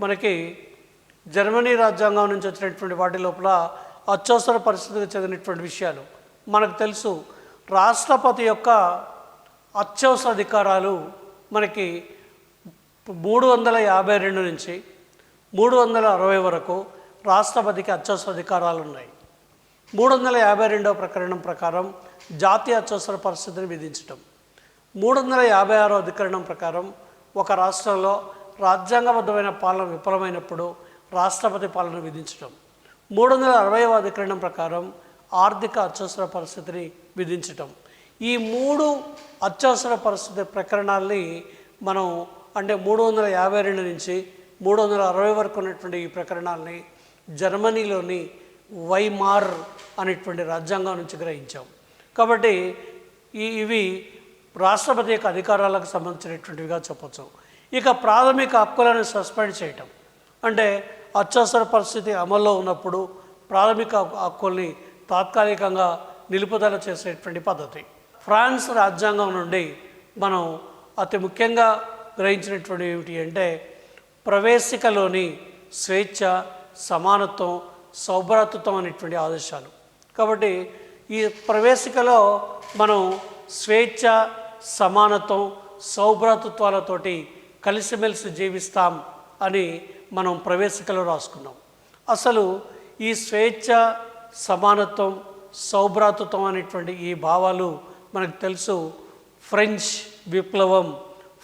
మనకి జర్మనీ రాజ్యాంగం నుంచి వచ్చినటువంటి వాటి లోపల అత్యవసర పరిస్థితికి చెందినటువంటి విషయాలు మనకు తెలుసు. రాష్ట్రపతి యొక్క అత్యవసర అధికారాలు మనకి 352 నుంచి 360 వరకు రాష్ట్రపతికి అత్యవసర అధికారాలు ఉన్నాయి. 352వ ప్రకరణం ప్రకారం జాతీయ అత్యవసర పరిస్థితిని విధించటం, 356వ అధికరణం ప్రకారం ఒక రాష్ట్రంలో రాజ్యాంగబద్ధమైన పాలన విఫలమైనప్పుడు రాష్ట్రపతి పాలన విధించడం, 360వ అధికరణం ప్రకారం ఆర్థిక అత్యవసర పరిస్థితిని విధించటం. ఈ 3 అత్యవసర పరిస్థితి ప్రకరణాల్ని మనం అంటే 352 నుంచి 360 వరకు ఉన్నటువంటి ఈ ప్రకరణాలని జర్మనీలోని వైమార్ అనేటువంటి రాజ్యాంగం నుంచి గ్రహించాం. కాబట్టి ఇవి రాష్ట్రపతి యొక్క అధికారాలకు సంబంధించినటువంటివిగా చెప్పచ్చు. ఇక ప్రాథమిక హక్కులను సస్పెండ్ చేయటం అంటే అత్యవసర పరిస్థితి అమల్లో ఉన్నప్పుడు ప్రాథమిక హక్కుల్ని తాత్కాలికంగా నిలుపుదల చేసేటువంటి పద్ధతి. ఫ్రాన్స్ రాజ్యాంగం నుండి మనం అతి ముఖ్యంగా గ్రహించినటువంటి ఏమిటి అంటే ప్రవేశికలోని స్వేచ్ఛ, సమానత్వం, సౌభ్రాతృత్వం అనేటువంటి ఆదేశాలు. కాబట్టి ఈ ప్రవేశికలో మనం స్వేచ్ఛ, సమానత్వం, సౌభ్రాతృత్వాలతోటి కలిసిమెలిసి జీవిస్తాం అని మనం ప్రవేశికలో రాసుకున్నాం. అసలు ఈ స్వేచ్ఛ, సమానత్వం, సౌభ్రాతృత్వం అనేటువంటి ఈ భావాలు మనకు తెలుసు. ఫ్రెంచ్ విప్లవం,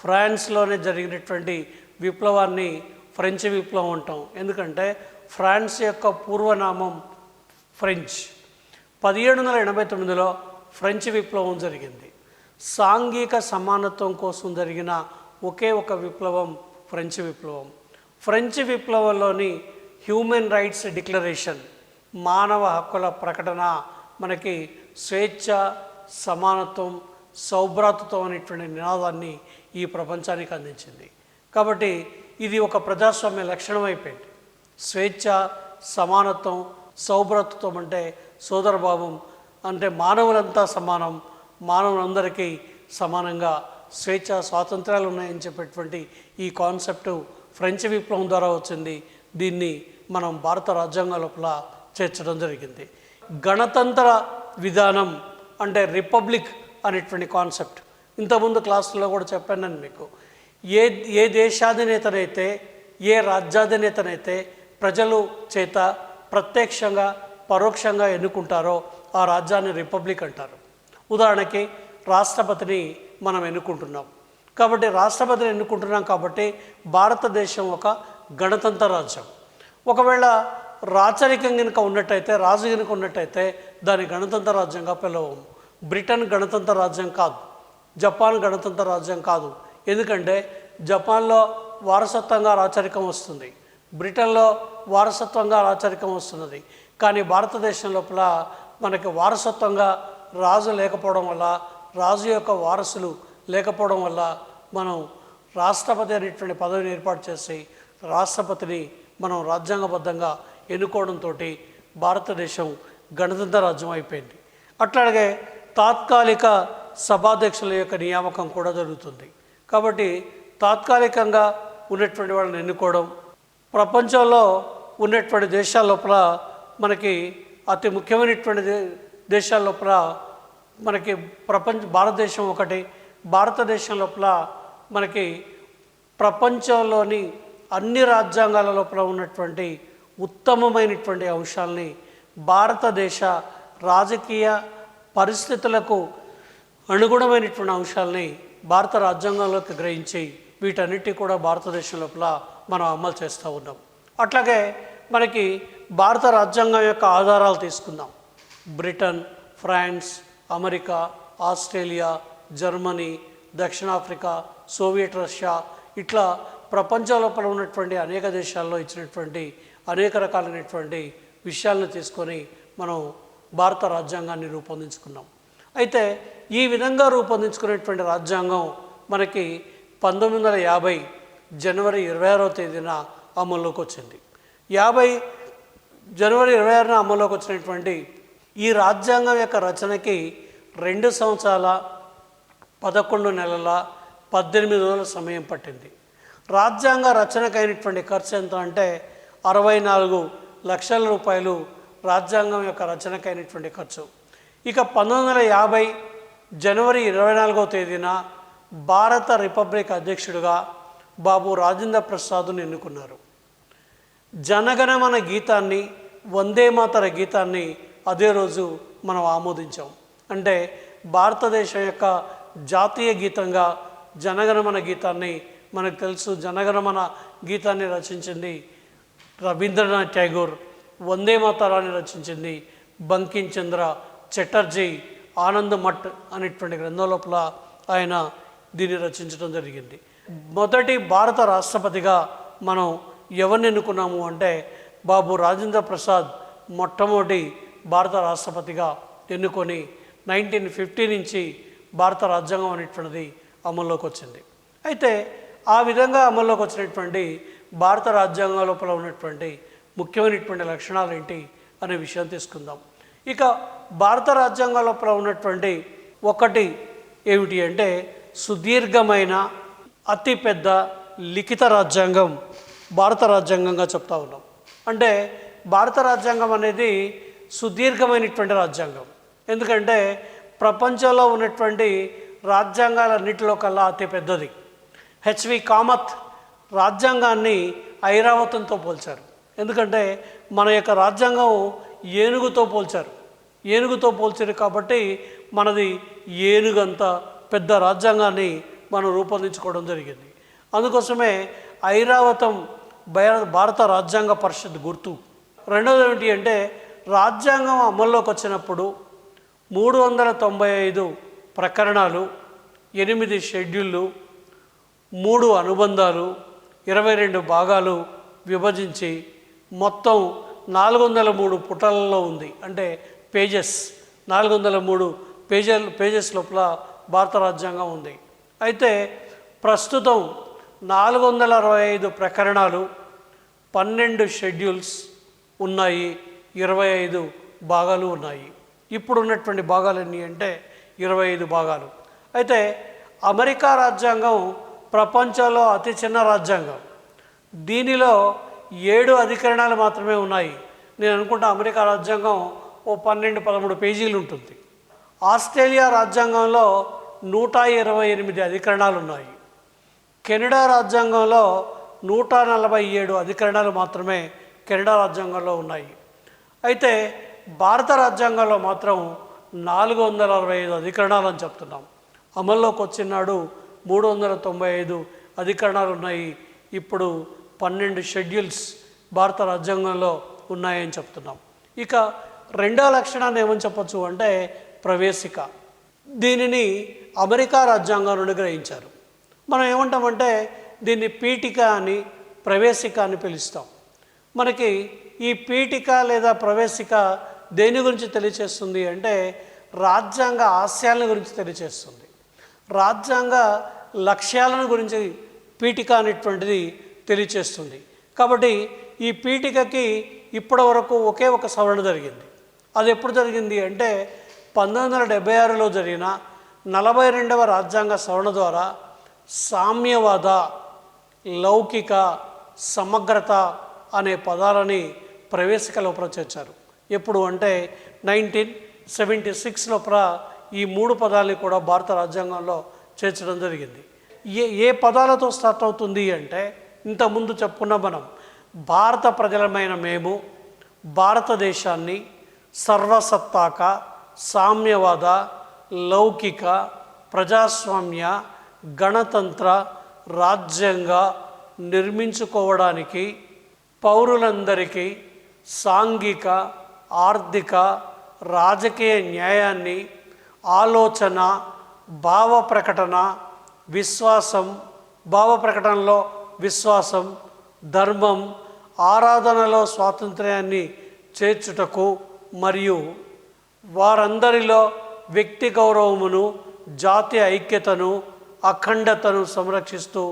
ఫ్రాన్స్లోనే జరిగినటువంటి విప్లవాన్ని ఫ్రెంచ్ విప్లవం అంటాం. ఎందుకంటే ఫ్రాన్స్ యొక్క పూర్వనామం ఫ్రెంచ్. 1789లో ఫ్రెంచ్ విప్లవం జరిగింది. సాంఘిక సమానత్వం కోసం జరిగిన ఒకే ఒక విప్లవం ఫ్రెంచ్ విప్లవం. ఫ్రెంచ్ విప్లవంలోని హ్యూమన్ రైట్స్ డిక్లరేషన్, మానవ హక్కుల ప్రకటన మనకి స్వేచ్ఛ, సమానత్వం, సౌభ్రాతృత్వం అనేటువంటి నినాదాన్ని ఈ ప్రపంచానికి అందించింది. కాబట్టి ఇది ఒక ప్రజాస్వామ్య లక్షణం అయిపోయింది. స్వేచ్ఛ, సమానత్వం, సౌభ్రాతృత్వం అంటే సోదరభావం, అంటే మానవులంతా సమానం, మానవులందరికీ సమానంగా స్వేచ్ఛ, స్వాతంత్రాలు ఉన్నాయని చెప్పేటువంటి ఈ కాన్సెప్టు ఫ్రెంచ్ విప్లవం ద్వారా వచ్చింది. దీన్ని మనం భారత రాజ్యాంగం లోపల చేర్చడం జరిగింది. గణతంత్ర విధానం అంటే రిపబ్లిక్ అనేటువంటి కాన్సెప్ట్ ఇంతకుముందు క్లాసుల్లో కూడా చెప్పాను నేను మీకు. ఏ దేశాధినేతనైతే, ఏ రాజ్యాధినేతనైతే ప్రజలు చేత ప్రత్యక్షంగా పరోక్షంగా ఎన్నుకుంటారో ఆ రాజ్యాన్ని రిపబ్లిక్ అంటారు. ఉదాహరణకి రాష్ట్రపతిని మనం ఎన్నుకుంటున్నాం. కాబట్టి రాష్ట్రపతిని ఎన్నుకుంటున్నాం కాబట్టి భారతదేశం ఒక గణతంత్ర రాజ్యం. ఒకవేళ రాచరికం కనుక ఉన్నట్టయితే, రాజు కనుక ఉన్నట్టయితే దాని గణతంత్ర రాజ్యంగా పిలవము. బ్రిటన్ గణతంత్ర రాజ్యం కాదు, జపాన్ గణతంత్ర రాజ్యం కాదు. ఎందుకంటే జపాన్లో వారసత్వంగా రాచరికం వస్తుంది, బ్రిటన్లో వారసత్వంగా రాచరికం వస్తున్నది. కానీ భారతదేశం లోపల మనకి వారసత్వంగా రాజు లేకపోవడం వల్ల, రాజు యొక్క వారసులు లేకపోవడం వల్ల మనం రాష్ట్రపతి అనేటువంటి పదవిని ఏర్పాటు చేసి రాష్ట్రపతిని మనం రాజ్యాంగబద్ధంగా ఎన్నుకోవడంతో భారతదేశం గణతంత్ర రాజ్యం అయిపోయింది. అట్లాగే తాత్కాలిక సభాధ్యక్షుల యొక్క నియామకం కూడా జరుగుతుంది. కాబట్టి తాత్కాలికంగా ఉన్నటువంటి వాళ్ళని ఎన్నుకోవడం, ప్రపంచంలో ఉన్నటువంటి దేశాల లోపల మనకి అతి ముఖ్యమైనటువంటి దేశాల లోపల మనకి భారతదేశం ఒకటి. భారతదేశం లోపల మనకి ప్రపంచంలోని అన్ని రాజ్యాంగాల లోపల ఉన్నటువంటి ఉత్తమమైనటువంటి అంశాలని భారతదేశ రాజకీయ పరిస్థితులకు అనుగుణమైనటువంటి అంశాలని భారత రాజ్యాంగంలోకి గ్రహించి వీటన్నిటి కూడా భారతదేశం లోపల మనం అమలు చేస్తూ ఉన్నాం. అట్లాగే మనకి భారత రాజ్యాంగం యొక్క ఆధారాలు తీసుకుందాం. Britain, France, America, Australia, Germany, దక్షిణాఫ్రికా, సోవియట్ రష్యా, ఇట్లా ప్రపంచం లోపల ఉన్నటువంటి అనేక దేశాల్లో ఇచ్చినటువంటి అనేక రకాలైనటువంటి విషయాలను తీసుకొని మనం భారత రాజ్యాంగాన్ని రూపొందించుకున్నాం. అయితే ఈ విధంగా రూపొందించుకునేటువంటి రాజ్యాంగం మనకి 1950 జనవరి 26వ తేదీన అమల్లోకి వచ్చింది. 50 జనవరి 26న అమల్లోకి వచ్చినటువంటి ఈ రాజ్యాంగం యొక్క రచనకి 2 సంవత్సరాల 11 నెలల 18 రోజుల సమయం పట్టింది. రాజ్యాంగ రచనకైనటువంటి ఖర్చు ఎంత అంటే 64 లక్షల రూపాయలు రాజ్యాంగం యొక్క రచనకైనటువంటి ఖర్చు. ఇక 1950 జనవరి 24వ తేదీన భారత రిపబ్లిక్ అధ్యక్షుడిగా బాబు రాజేంద్ర ప్రసాద్ను ఎన్నుకున్నారు. జనగణమన గీతాన్ని, వందే మాతర గీతాన్ని అదే రోజు మనం ఆమోదించాం. అంటే భారతదేశం యొక్క జాతీయ గీతంగా జనగణమన గీతాన్ని, మనకు తెలుసు జనగణమన గీతాన్ని రచించింది రవీంద్రనాథ్ ఠాగూర్, వందే మాతరాన్ని రచించింది బంకిం చంద్ర చటర్జీ ఆనంద్ మఠ్ అనేటువంటి గ్రంథం లోపల ఆయన దీన్ని రచించడం జరిగింది. మొదటి భారత రాష్ట్రపతిగా మనం ఎవరిని ఎన్నుకున్నాము అంటే బాబు రాజేంద్ర ప్రసాద్ మొట్టమొదటి భారత రాష్ట్రపతిగా ఎన్నుకొని 1950 నుంచి భారత రాజ్యాంగం అనేటువంటిది అమల్లోకి వచ్చింది. అయితే ఆ విధంగా అమల్లోకి వచ్చినటువంటి భారత రాజ్యాంగం లోపల ఉన్నటువంటి ముఖ్యమైనటువంటి లక్షణాలు ఏంటి అనే విషయం తీసుకుందాం. ఇక భారత రాజ్యాంగం లోపల ఉన్నటువంటి ఒకటి ఏమిటి అంటే సుదీర్ఘమైన అతిపెద్ద లిఖిత రాజ్యాంగం భారత రాజ్యాంగంగా చెప్తా ఉన్నాం. అంటే భారత రాజ్యాంగం అనేది సుదీర్ఘమైనటువంటి రాజ్యాంగం. ఎందుకంటే ప్రపంచంలో ఉన్నటువంటి రాజ్యాంగాలన్నిటిలో కల్లా అతి పెద్దది. హెచ్వి కామత్ రాజ్యాంగాన్ని ఐరావతంతో పోల్చారు. ఎందుకంటే మన యొక్క రాజ్యాంగం ఏనుగుతో పోల్చారు. ఏనుగుతో పోల్చారు కాబట్టి మనది ఏనుగంత పెద్ద రాజ్యాంగాన్ని మనం రూపొందించుకోవడం జరిగింది. అందుకోసమే ఐరావతం భారత రాజ్యాంగ పరిషత్ గుర్తు. రెండవది ఏమిటి అంటే రాజ్యాంగం అమల్లోకి వచ్చినప్పుడు 395 ప్రకరణాలు, 8 షెడ్యూళ్ళు, 3 అనుబంధాలు, 22 భాగాలు విభజించి మొత్తం 403 పుటలలో ఉంది. అంటే పేజెస్ 403 పేజెస్ లోపల భారత రాజ్యాంగం ఉంది. అయితే ప్రస్తుతం 465 ప్రకరణాలు, 12 షెడ్యూల్స్ ఉన్నాయి, 25 భాగాలు ఉన్నాయి. ఇప్పుడు ఉన్నటువంటి భాగాలు ఎన్ని అంటే 25 భాగాలు. అయితే అమెరికా రాజ్యాంగం ప్రపంచంలో అతి చిన్న రాజ్యాంగం. దీనిలో 7 అధికరణాలు మాత్రమే ఉన్నాయి. నేను అనుకుంటా అమెరికా రాజ్యాంగం ఓ 12-13 పేజీలు ఉంటుంది. ఆస్ట్రేలియా రాజ్యాంగంలో 128 అధికరణాలు ఉన్నాయి. కెనడా రాజ్యాంగంలో 147 అధికరణాలు మాత్రమే కెనడా రాజ్యాంగంలో ఉన్నాయి. అయితే భారత రాజ్యాంగంలో మాత్రం 465 అధికరణాలు అని చెప్తున్నాం. అమల్లోకి వచ్చినాడు 395 అధికరణాలు ఉన్నాయి. ఇప్పుడు 12 షెడ్యూల్స్ భారత రాజ్యాంగంలో ఉన్నాయని చెప్తున్నాం. ఇక రెండో లక్షణాన్ని ఏమని చెప్పచ్చు అంటే ప్రవేశిక. దీనిని అమెరికా రాజ్యాంగం నుండి గ్రహించారు. మనం ఏమంటామంటే దీన్ని పీఠిక అని, ప్రవేశిక అని పిలుస్తాం. మనకి ఈ పీఠిక లేదా ప్రవేశిక దేని గురించి తెలియచేస్తుంది అంటే రాజ్యాంగ ఆశయాలను గురించి తెలియచేస్తుంది. రాజ్యాంగ లక్ష్యాలను గురించి పీఠిక అనేటువంటిది తెలియచేస్తుంది. కాబట్టి ఈ పీఠికకి ఇప్పటి వరకు ఒకే ఒక సవరణ జరిగింది. అది ఎప్పుడు జరిగింది అంటే 1976లో జరిగిన 42వ రాజ్యాంగ సవరణ ద్వారా సామ్యవాద, లౌకిక, సమగ్రత అనే పదాలని ప్రవేశిక లోపల చేర్చారు. ఎప్పుడు అంటే 1976 లోపల ఈ 3 పదాలని కూడా భారత రాజ్యాంగంలో చేర్చడం జరిగింది. ఏ పదాలతో స్టార్ట్ అవుతుంది అంటే ఇంతకుముందు చెప్పుకున్న మనం భారత ప్రజలమైన మేము భారతదేశాన్ని సర్వసత్తాక, సామ్యవాద, లౌకిక, ప్రజాస్వామ్య, గణతంత్ర రాజ్యంగా నిర్మించుకోవడానికి పౌరులందరికీ సాంఘిక, ఆర్థిక, రాజకీయ న్యాయాన్ని, ఆలోచన, భావ ప్రకటన, విశ్వాసం, భావ ప్రకటనలో విశ్వాసం, ధర్మం, ఆరాధనలో స్వాతంత్ర్యాన్ని చేర్చుటకు మరియు వారందరిలో వ్యక్తి గౌరవమును, జాతీయ ఐక్యతను, అఖండతను సంరక్షిస్తూ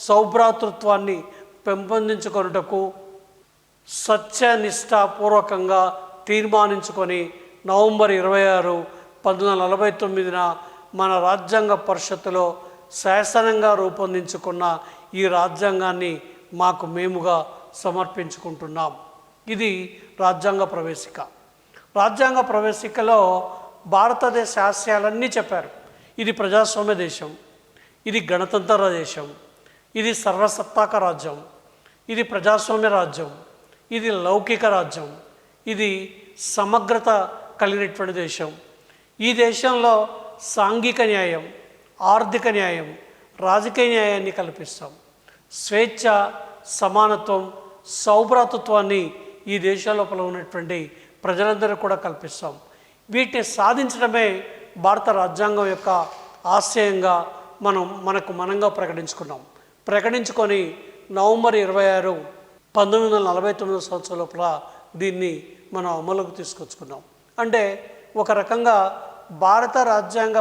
సౌభ్రాతృత్వాన్ని పెంపొందించుకొనుటకు సత్యనిష్టాపూర్వకంగా తీర్మానించుకొని నవంబర్ 26, 1949న మన రాజ్యాంగ పరిషత్తులో శాసనంగా రూపొందించుకున్న ఈ రాజ్యాంగాన్ని మాకు మేముగా సమర్పించుకుంటున్నాం. ఇది రాజ్యాంగ ప్రవేశిక. రాజ్యాంగ ప్రవేశికలో భారతదేశ ఆశయాలన్నీ చెప్పారు. ఇది ప్రజాస్వామ్య దేశం, ఇది గణతంత్ర దేశం, ఇది సర్వసత్తాక రాజ్యం, ఇది ప్రజాస్వామ్య రాజ్యం, ఇది లౌకిక రాజ్యం, ఇది సమగ్రత కలిగినటువంటి దేశం. ఈ దేశంలో సాంఘిక న్యాయం, ఆర్థిక న్యాయం, రాజకీయ న్యాయాన్ని కల్పిస్తాం. స్వేచ్ఛ, సమానత్వం, సౌభ్రాతృత్వాన్ని ఈ దేశం లోపల ఉన్నటువంటి ప్రజలందరూ కూడా కల్పిస్తాం. వీటిని సాధించడమే భారత రాజ్యాంగం యొక్క ఆశయంగా మనకు మనంగా ప్రకటించుకొని నవంబర్ 26, 1949 సంవత్సరం లోపల దీన్ని మనం అమలుకు తీసుకొచ్చుకున్నాం. అంటే ఒక రకంగా భారత రాజ్యాంగ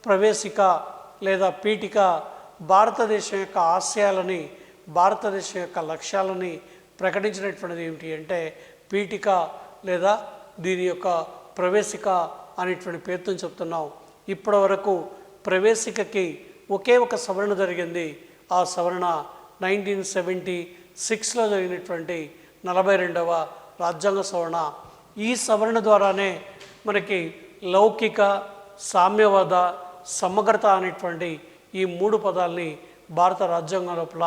ప్రవేశిక లేదా పీఠిక భారతదేశం యొక్క ఆశయాలని, భారతదేశం యొక్క లక్ష్యాలని ప్రకటించినటువంటిది ఏమిటి అంటే పీఠిక లేదా దీని యొక్క ప్రవేశిక అనేటువంటి పేరుతో చెప్తున్నాం. ఇప్పటి వరకు ప్రవేశికకి ఒకే ఒక సవరణ జరిగింది. ఆ సవరణ 1976లో జరిగినటువంటి 42వ రాజ్యాంగ సవరణ. ఈ సవరణ ద్వారానే మనకి లౌకిక, సామ్యవాద, సమగ్రత అనేటువంటి ఈ 3 పదాలని భారత రాజ్యాంగం లోపల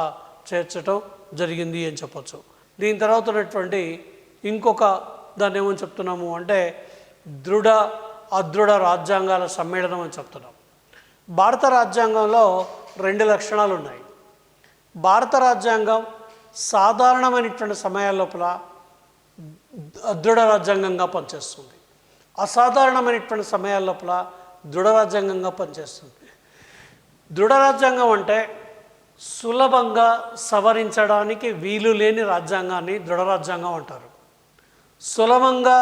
చేర్చడం జరిగింది అని చెప్పచ్చు. దీని తర్వాత ఉన్నటువంటి ఇంకొక దాన్ని ఏమని చెప్తున్నాము అంటే దృఢ అదృఢ రాజ్యాంగాల సమ్మేళనం అని చెప్తున్నాం. భారత రాజ్యాంగంలో 2 లక్షణాలు ఉన్నాయి. భారత రాజ్యాంగం సాధారణమైనటువంటి సమయాల లోపల అదృఢ రాజ్యాంగంగా పనిచేస్తుంది. అసాధారణమైనటువంటి సమయాల లోపల దృఢ రాజ్యాంగంగా పనిచేస్తుంది. దృఢ రాజ్యాంగం అంటే సులభంగా సవరించడానికి వీలు లేని రాజ్యాంగాన్ని దృఢ రాజ్యాంగం అంటారు. సులభంగా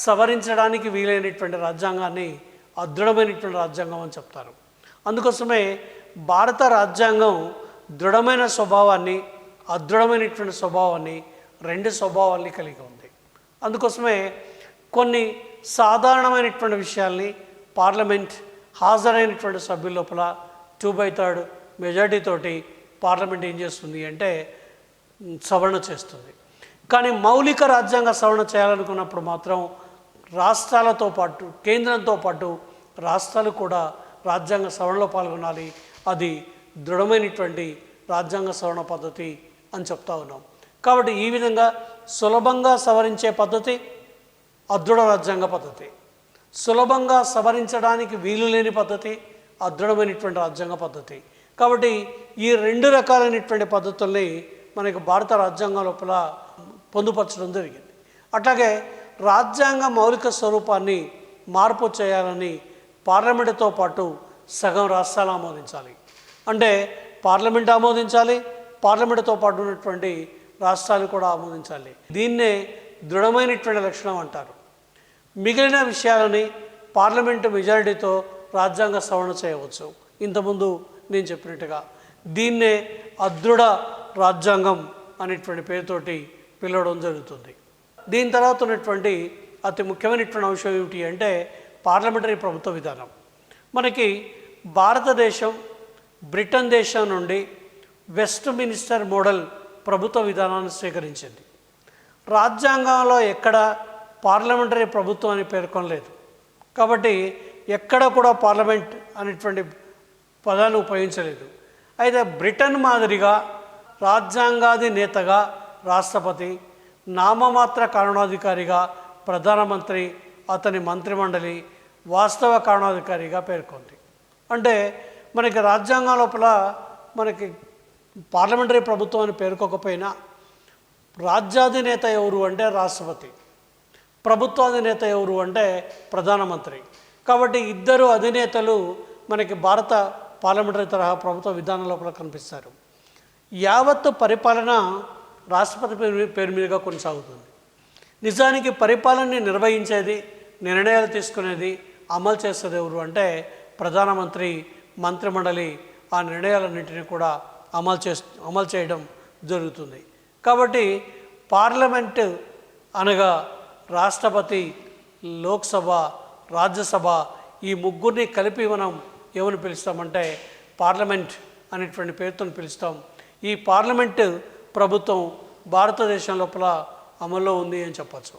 సవరించడానికి వీలైనటువంటి రాజ్యాంగాన్ని అదృఢమైనటువంటి రాజ్యాంగం అని చెప్తారు. అందుకోసమే భారత రాజ్యాంగం దృఢమైన స్వభావాన్ని, అదృఢమైనటువంటి స్వభావాన్ని, 2 స్వభావాల్ని కలిగి ఉంది. అందుకోసమే కొన్ని సాధారణమైనటువంటి విషయాల్ని పార్లమెంట్ హాజరైనటువంటి సభ్యుల లోపల 2/3 మెజారిటీ తోటి పార్లమెంట్ ఏం చేస్తుంది అంటే సవరణ చేస్తుంది. కానీ మౌలిక రాజ్యాంగ సవరణ చేయాలనుకున్నప్పుడు మాత్రం రాష్ట్రాలతో పాటు, కేంద్రంతో పాటు రాష్ట్రాలు కూడా రాజ్యాంగ సవరణలో పాల్గొనాలి. అది దృఢమైనటువంటి రాజ్యాంగ సవరణ పద్ధతి అని చెప్తా ఉన్నాం. కాబట్టి ఈ విధంగా సులభంగా సవరించే పద్ధతి అదృఢ రాజ్యాంగ పద్ధతి, సులభంగా సవరించడానికి వీలు లేని పద్ధతి అదృఢమైనటువంటి రాజ్యాంగ పద్ధతి. కాబట్టి ఈ 2 రకాలైనటువంటి పద్ధతుల్ని మనకి భారత రాజ్యాంగం లోపల పొందుపరచడం జరిగింది. అట్లాగే రాజ్యాంగ మౌలిక స్వరూపాన్ని మార్పు చేయాలని పార్లమెంటుతో పాటు సగం రాష్ట్రాలు ఆమోదించాలి. అంటే పార్లమెంట్ ఆమోదించాలి, పార్లమెంటుతో పాటు ఉన్నటువంటి రాష్ట్రాలు కూడా ఆమోదించాలి. దీన్నే దృఢమైనటువంటి లక్షణం అంటారు. మిగిలిన విషయాలని పార్లమెంటు మెజారిటీతో రాజ్యాంగ సవరణ చేయవచ్చు. ఇంతకుముందు నేను చెప్పినట్టుగా దీన్నే అదృఢ రాజ్యాంగం అనేటువంటి పేరుతోటి పిలవడం జరుగుతుంది. దీని తర్వాత ఉన్నటువంటి అతి ముఖ్యమైనటువంటి అంశం ఏమిటి అంటే పార్లమెంటరీ ప్రభుత్వ విధానం. మనకి భారతదేశం బ్రిటన్ దేశం నుండి వెస్ట్ మినిస్టర్ మోడల్ ప్రభుత్వ విధానాన్ని స్వీకరించింది. రాజ్యాంగంలో ఎక్కడ పార్లమెంటరీ ప్రభుత్వం అని పేర్కొనలేదు. కాబట్టి ఎక్కడ కూడా పార్లమెంట్ అనేటువంటి పదాన్ని ఉపయోగించలేదు. అయితే బ్రిటన్ మాదిరిగా రాజ్యాంగాధినేతగా రాష్ట్రపతి, నామమాత్ర కారణాధికారిగా ప్రధానమంత్రి, అతని మంత్రిమండలి వాస్తవ కారణాధికారిగా పేర్కొంది. అంటే మనకి రాజ్యాంగం లోపల మనకి పార్లమెంటరీ ప్రభుత్వం అని పేర్కోకపోయినా రాజ్యాధినేత ఎవరు అంటే రాష్ట్రపతి, ప్రభుత్వాధినేత ఎవరు అంటే ప్రధానమంత్రి. కాబట్టి ఇద్దరు అధినేతలు మనకి భారత పార్లమెంటరీ తరహా ప్రభుత్వ విధానం లోపల కనిపిస్తారు. యావత్తు పరిపాలన రాష్ట్రపతి పేరు మీదుగా కొనసాగుతుంది. నిజానికి పరిపాలనని నిర్వహించేది, నిర్ణయాలు తీసుకునేది, అమలు చేసేది ఎవరు అంటే ప్రధానమంత్రి, మంత్రిమండలి ఆ నిర్ణయాలన్నింటినీ కూడా అమలు చేయడం జరుగుతుంది. కాబట్టి పార్లమెంటు అనగా రాష్ట్రపతి, లోక్సభ, రాజ్యసభ ఈ ముగ్గురిని కలిపి మనం ఏమని పిలుస్తామంటే పార్లమెంట్ అనేటువంటి పేరుతో పిలుస్తాం. ఈ పార్లమెంటు ప్రభుత్వం భారతదేశం లోపల అమల్లో ఉంది అని చెప్పచ్చు.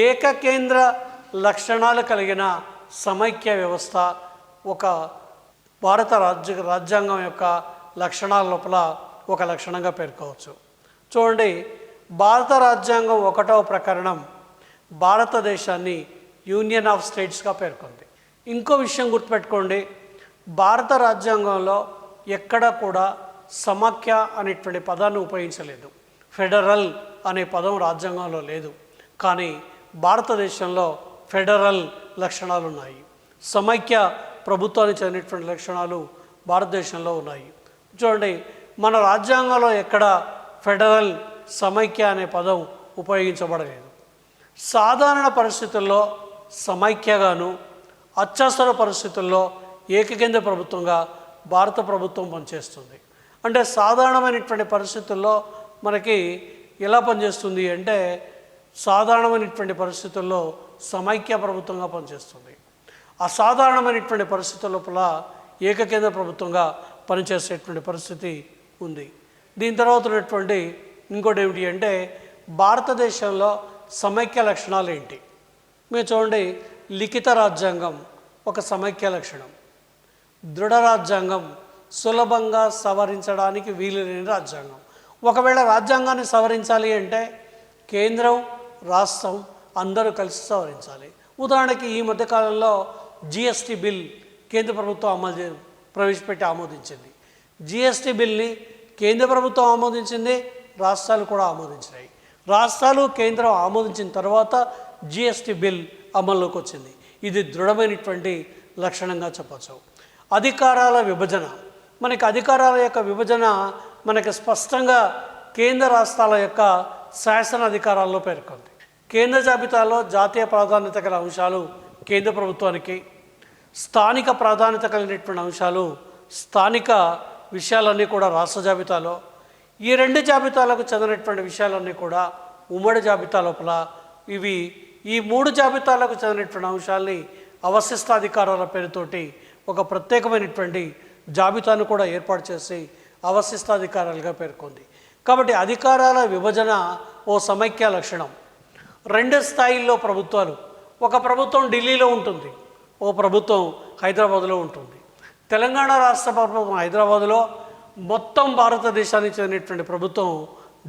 ఏకకేంద్ర లక్షణాలు కలిగిన సమైక్య వ్యవస్థ ఒక భారత రాజ్యాంగం యొక్క లక్షణాల లోపల ఒక లక్షణంగా పేర్కోవచ్చు. చూడండి, భారత రాజ్యాంగం 1వ ప్రకరణం భారతదేశాన్ని యూనియన్ ఆఫ్ స్టేట్స్గా పేర్కొంది. ఇంకో విషయం గుర్తుపెట్టుకోండి, భారత రాజ్యాంగంలో ఎక్కడ కూడా సమాఖ్య అనేటువంటి పదాన్ని ఉపయోగించలేదు. ఫెడరల్ అనే పదం రాజ్యాంగంలో లేదు. కానీ భారతదేశంలో ఫెడరల్ లక్షణాలు ఉన్నాయి. సమైక్య ప్రభుత్వానికి చెందినటువంటి లక్షణాలు భారతదేశంలో ఉన్నాయి. చూడండి, మన రాజ్యాంగంలో ఎక్కడ ఫెడరల్, సమైక్య అనే పదం ఉపయోగించబడలేదు. సాధారణ పరిస్థితుల్లో సమైక్యగాను, అత్యవసర పరిస్థితుల్లో ఏకకేంద్ర ప్రభుత్వంగా భారత ప్రభుత్వం పనిచేస్తుంది. అంటే సాధారణమైనటువంటి పరిస్థితుల్లో మనకి ఎలా పనిచేస్తుంది అంటే సాధారణమైనటువంటి పరిస్థితుల్లో సమైక్య ప్రభుత్వంగా పనిచేస్తుంది. అసాధారణమైనటువంటి పరిస్థితుల లోపల ఏకకేంద్ర ప్రభుత్వంగా పనిచేసేటువంటి పరిస్థితి ఉంది. దీని తర్వాత ఉన్నటువంటి ఇంకోటి ఏమిటి అంటే భారతదేశంలో సమైక్య లక్షణాలు ఏంటి? మీరు చూడండి, లిఖిత రాజ్యాంగం ఒక సమైక్య లక్షణం. దృఢ రాజ్యాంగం సులభంగా సవరించడానికి వీలులేని రాజ్యాంగం. ఒకవేళ రాజ్యాంగాన్ని సవరించాలి అంటే కేంద్రం, రాష్ట్రం అందరూ కలిసి సవరించాలి. ఉదాహరణకి ఈ మధ్యకాలంలో జిఎస్టీ బిల్ కేంద్ర ప్రభుత్వం ప్రవేశపెట్టి ఆమోదించింది. జిఎస్టీ బిల్ని కేంద్ర ప్రభుత్వం ఆమోదించింది, రాష్ట్రాలు కూడా ఆమోదించినాయి. రాష్ట్రాలు, కేంద్రం ఆమోదించిన తర్వాత జిఎస్టీ బిల్ అమల్లోకి వచ్చింది. ఇది దృఢమైనటువంటి లక్షణంగా చెప్పచ్చు. అధికారాల విభజన, మనకి అధికారాల యొక్క విభజన మనకి స్పష్టంగా కేంద్ర రాష్ట్రాల యొక్క శాసన అధికారాల్లో పేర్కొంది. కేంద్ర జాబితాలో జాతీయ ప్రాధాన్యత గల అంశాలు కేంద్ర ప్రభుత్వానికి, స్థానిక ప్రాధాన్యత కలిగినటువంటి అంశాలు స్థానిక విషయాలన్నీ కూడా రాష్ట్ర జాబితాలో, ఈ 2 జాబితాలకు చెందినటువంటి విషయాలన్నీ కూడా ఉమ్మడి జాబితా లోపల, ఈ 3 జాబితాలకు చెందినటువంటి అంశాలని అవశిష్టాధికారాల పేరుతోటి ఒక ప్రత్యేకమైనటువంటి జాబితాను కూడా ఏర్పాటు చేసి అవశిష్టాధికారాలుగా పేర్కొంది. కాబట్టి అధికారాల విభజన ఓ సమైక్య లక్షణం. 2 స్థాయిల్లో ప్రభుత్వాలు, ఒక ప్రభుత్వం ఢిల్లీలో ఉంటుంది, ఓ ప్రభుత్వం హైదరాబాదులో ఉంటుంది. తెలంగాణ రాష్ట్ర ప్రభుత్వం హైదరాబాదులో, మొత్తం భారతదేశానికి చెందినటువంటి ప్రభుత్వం